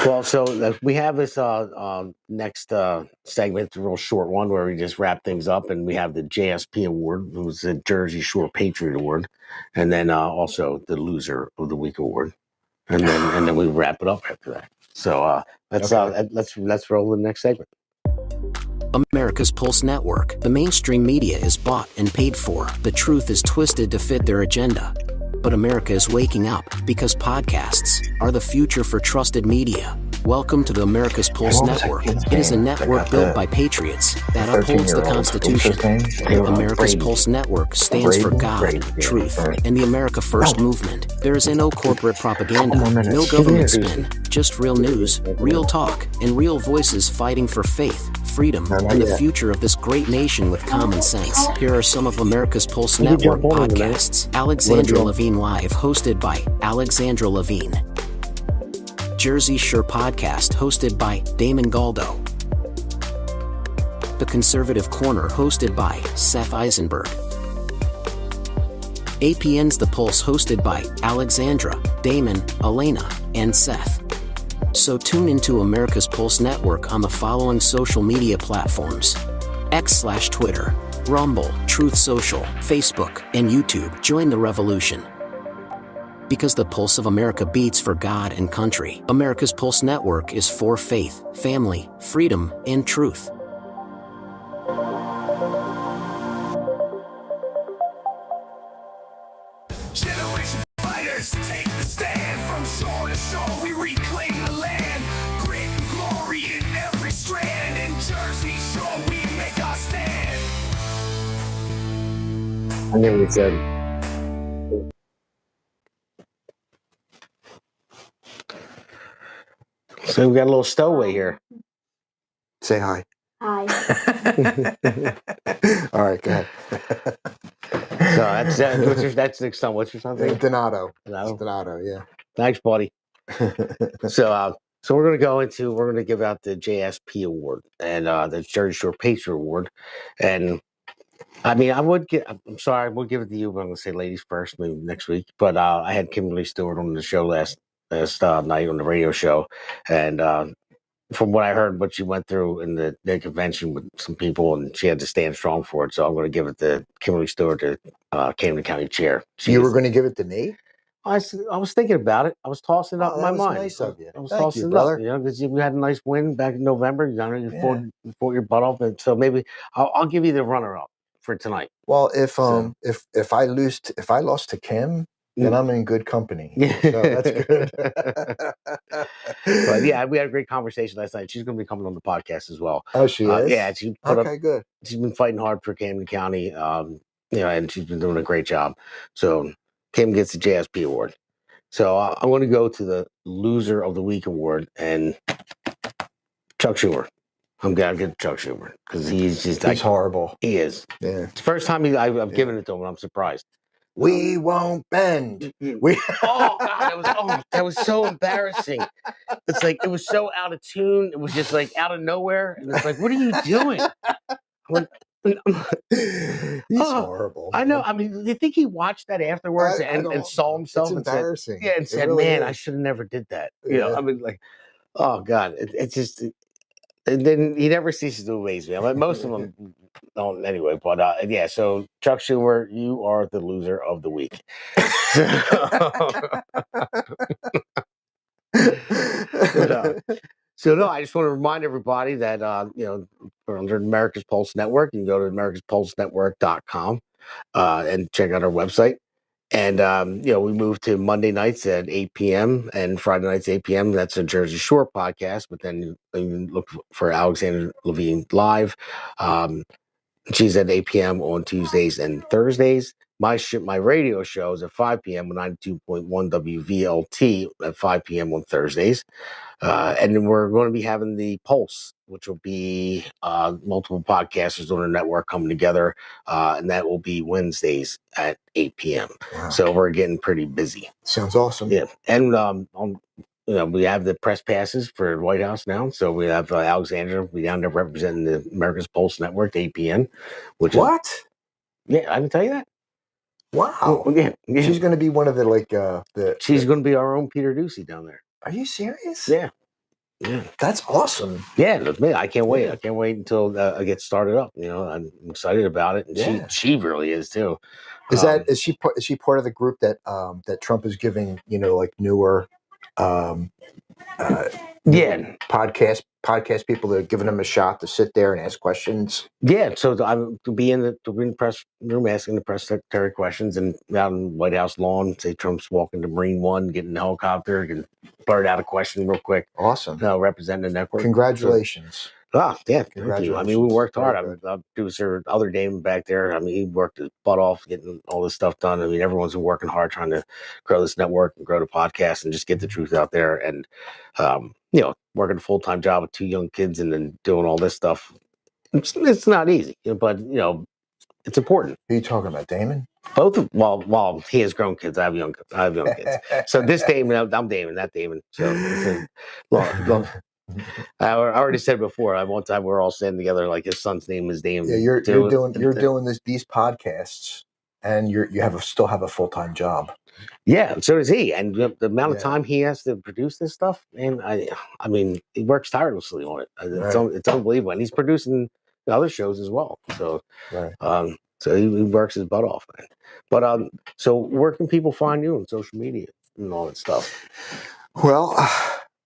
Well, so we have this next segment, it's a real short one where we just wrap things up, and we have the JSP Award, it was the Jersey Shore Patriot Award, and then also the Loser of the Week Award, and then we wrap it up after that. So let's roll the next segment. America's Pulse Network. The mainstream media is bought and paid for. The truth is twisted to fit their agenda. But America is waking up because podcasts are the future for trusted media. Welcome to the America's Pulse Network. It is a network built by patriots that upholds the Constitution. America's Pulse Network stands for God, truth, and the America First movement. There is no corporate propaganda, no government spin, just real news, real talk, and real voices fighting for faith, freedom, and the future of this great nation with common sense. Here are some of America's Pulse Network podcasts. Alexandra Levine Live, hosted by Alexandra Levine. Jersey Shore Podcast, hosted by Damon Galdo. The Conservative Corner, hosted by Seth Eisenberg. APN's The Pulse, hosted by Alexandra, Damon, Elena, and Seth. So tune into America's Pulse Network on the following social media platforms: X/Twitter, Rumble, Truth Social, Facebook, and YouTube. Join the revolution. Because the pulse of America beats for God and country. America's Pulse Network is for faith, family, freedom, and truth. Generation fighters take the stand from shore to shore. We reclaim the land. Grit I never said. So we got a little stowaway here. Say hi. Hi. All right, go ahead. So that's the son. What's your son's name? Donato. Donato. Donato, yeah. Thanks, buddy. So we're gonna give out the JSP Award and the Jersey Shore Patriot Award, and I mean I would give it to you, but I'm gonna say ladies first, maybe next week. But I had Kimberly Stewart on the show last night on the radio show, and from what I heard, what she went through in the convention with some people, and she had to stand strong for it. So I'm going to give it to Kimberly Stewart, the Camden County Chair. You were going to give it to me? I was thinking about it. I was tossing it up in my mind. Nice of you. I was Thank tossing you, it brother. up, because we had a nice win back in November. You fought your butt off, and so maybe I'll give you the runner-up for tonight. Well, if I lost to Kim, then I'm in good company. So that's good. But yeah, we had a great conversation last night. She's going to be coming on the podcast as well. Oh, she is? Yeah, she put up. Good. She's been fighting hard for Camden County, and she's been doing a great job. So Kim gets the JSP Award. So I'm going to go to the Loser of the Week Award and Chuck Schumer. I'm going to get Chuck Schumer because he's horrible. He is. Yeah. It's the first time I've given it to him, and I'm surprised. We won't bend. Oh God, that was so embarrassing. It's like it was so out of tune. It was just like out of nowhere, and it's like, what are you doing? He's horrible. I know. I mean, do you think he watched that afterwards and saw himself? It's embarrassing. And said, really "Man, is. I should have never did that." You know, I mean, like, oh God, it's just. And then he never ceases to amaze me. I mean, most of them don't anyway. But yeah, so Chuck Schumer, you are the loser of the week. So no, I just want to remind everybody that we're under America's Pulse Network. You can go to americaspulsenetwork.com and check out our website. And we move to Monday nights at 8 p.m. and Friday nights 8 p.m. That's a Jersey Shore podcast. But then you can look for Alexander Levine live. She's at 8 p.m. on Tuesdays and Thursdays. My radio show is at 5 p.m. on 92.1 WVLT at 5 p.m. on Thursdays. And then we're going to be having the Pulse, which will be multiple podcasters on the network coming together. And that will be Wednesdays at 8 p.m. Wow. So we're getting pretty busy. Sounds awesome. Yeah. And we have the press passes for White House now. So we have Alexandra be down there representing the America's Pulse Network, APN. Yeah, I can tell you that. Wow. Well, yeah. She's going to be one of the She's going to be our own Peter Ducey down there. Are you serious? Yeah. Yeah. That's awesome. Yeah, look, man, I can't wait. I can't wait until I get started up. I'm excited about it. And she really is too. Is she part of the group that Trump is giving, newer podcast people that are giving them a shot to sit there and ask questions? Yeah, so I'm to be in the press room asking the press secretary questions, and out in the White House lawn, say Trump's walking to Marine One, getting the helicopter, can blurt out a question real quick. Awesome. Representing the network. Congratulations. Yeah, thank you. I mean, we worked hard. Our producer, other Damon back there, I mean, he worked his butt off getting all this stuff done. I mean, everyone's been working hard trying to grow this network and grow the podcast and just get the truth out there. And, working a full-time job with 2 young kids and then doing all this stuff, it's not easy, but, it's important. Who are you talking about, Damon? Both of well, he has grown kids. I have young kids. So this Damon, I'm Damon, not Damon. So I already said before. One time we were all sitting together, like his son's name is Damon. Yeah, you're doing these podcasts, and you still have a full-time job. Yeah, so does he. And the amount of time he has to produce this stuff, and I mean, he works tirelessly on it. It's unbelievable, and he's producing the other shows as well. So, so he works his butt off, man. But so where can people find you on social media and all that stuff? Well,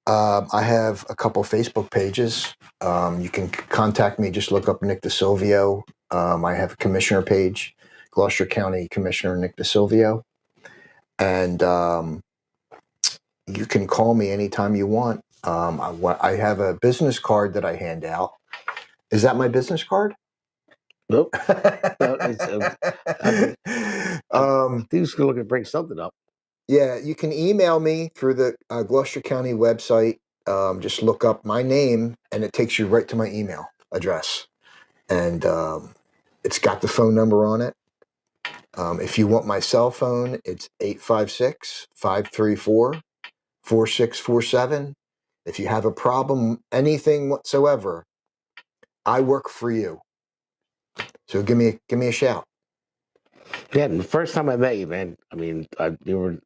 I have a couple Facebook pages. You can contact me. Just look up Nick Desilvio. I have a commissioner page, Gloucester County Commissioner Nick Desilvio. And you can call me anytime you want. I have a business card that I hand out. Is that my business card? Nope. He was looking to bring something up. Yeah, you can email me through the Gloucester County website. Just look up my name, and it takes you right to my email address. And it's got the phone number on it. If you want my cell phone, it's 856-534-4647. If you have a problem, anything whatsoever, I work for you. So give me a shout. Yeah, the first time I met you, man, I mean, you were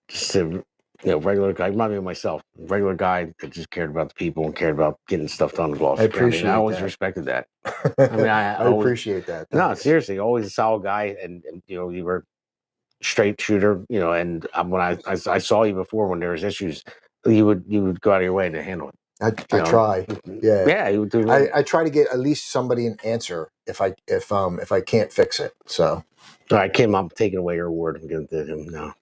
just a regular guy. Remind me of myself, regular guy that just cared about the people and cared about getting stuff done in Gloucester. I appreciate I always that. respected that. I mean, I always appreciate that. No, Thanks. seriously, always a solid guy, and you were straight shooter, and when I saw you before when there was issues, you would go out of your way to handle it. I try. Yeah. Yeah, you would do. I try to get at least somebody an answer if I can't fix it. So. All right, Kim, I'm taking away your award. I'm going to him now.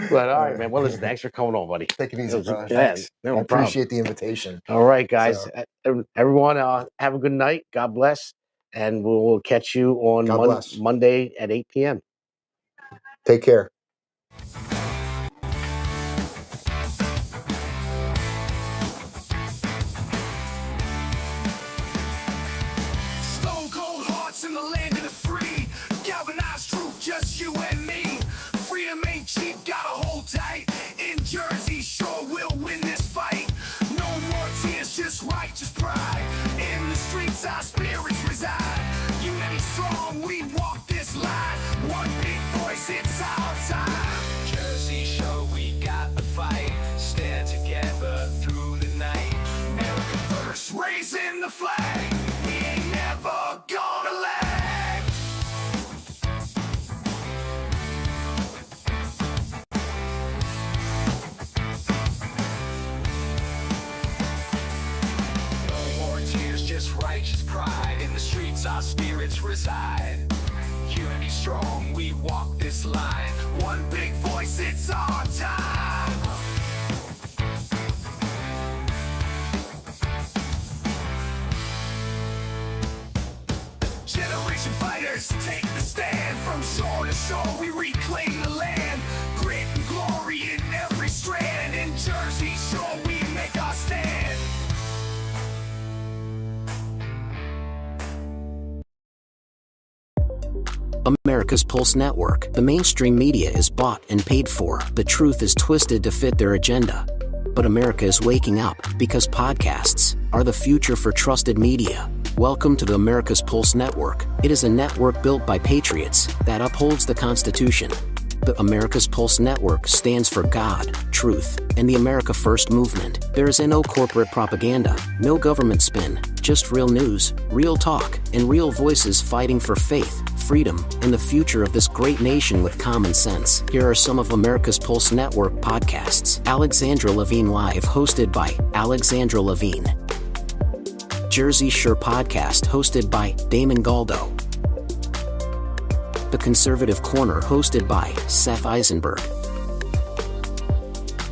But all right, man. Well, listen, thanks for coming on, buddy. Take it easy, brother. Yeah, Thanks. no I appreciate the invitation. All right, guys. So. Everyone, have a good night. God bless. And we'll catch you on Monday at 8 p.m. Take care. Stone cold hearts in the land of the free. Galvanized truth, just you and me. Freedom ain't cheap, gotta hold tight. In Jersey, sure we'll win this fight. No more tears, just righteous pride. In the streets, our spirits reside. Unity strong, we walk this line. One big voice, it's our time. Jersey show, we got the fight. Stand together through the night. America first, raising the flag. We ain't never gonna lag. No more tears, just righteous pride. In the streets, our spirits reside. Unity strong, we walk this line. One big voice, it's our time. Generation fighters, take the stand. From shore to shore, we reclaim the land. Grit and glory in every strand. In Jersey Shore, we make our stand. America's Pulse Network. The mainstream media is bought and paid for. The truth is twisted to fit their agenda. But America is waking up because podcasts are the future for trusted media. Welcome to the America's Pulse Network. It is a network built by patriots that upholds the Constitution. The America's Pulse Network stands for God, truth, and the America First movement. There is no corporate propaganda, no government spin, just real news, real talk, and real voices fighting for faith, freedom, and the future of this great nation with common sense. Here are some of America's Pulse Network podcasts. Alexandra Levine Live, hosted by Alexandra Levine. Jersey Shore Podcast, hosted by Damon Galdo. The Conservative Corner, hosted by Seth Eisenberg.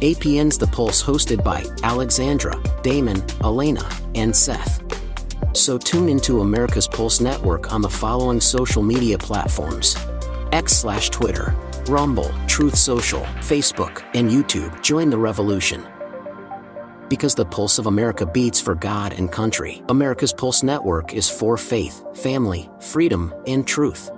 APN's The Pulse, hosted by Alexandra, Damon, Elena, and Seth. So tune into America's Pulse Network on the following social media platforms: X/Twitter, Rumble, Truth Social, Facebook, and YouTube. Join the revolution. Because the pulse of America beats for God and country. America's Pulse Network is for faith, family, freedom, and truth.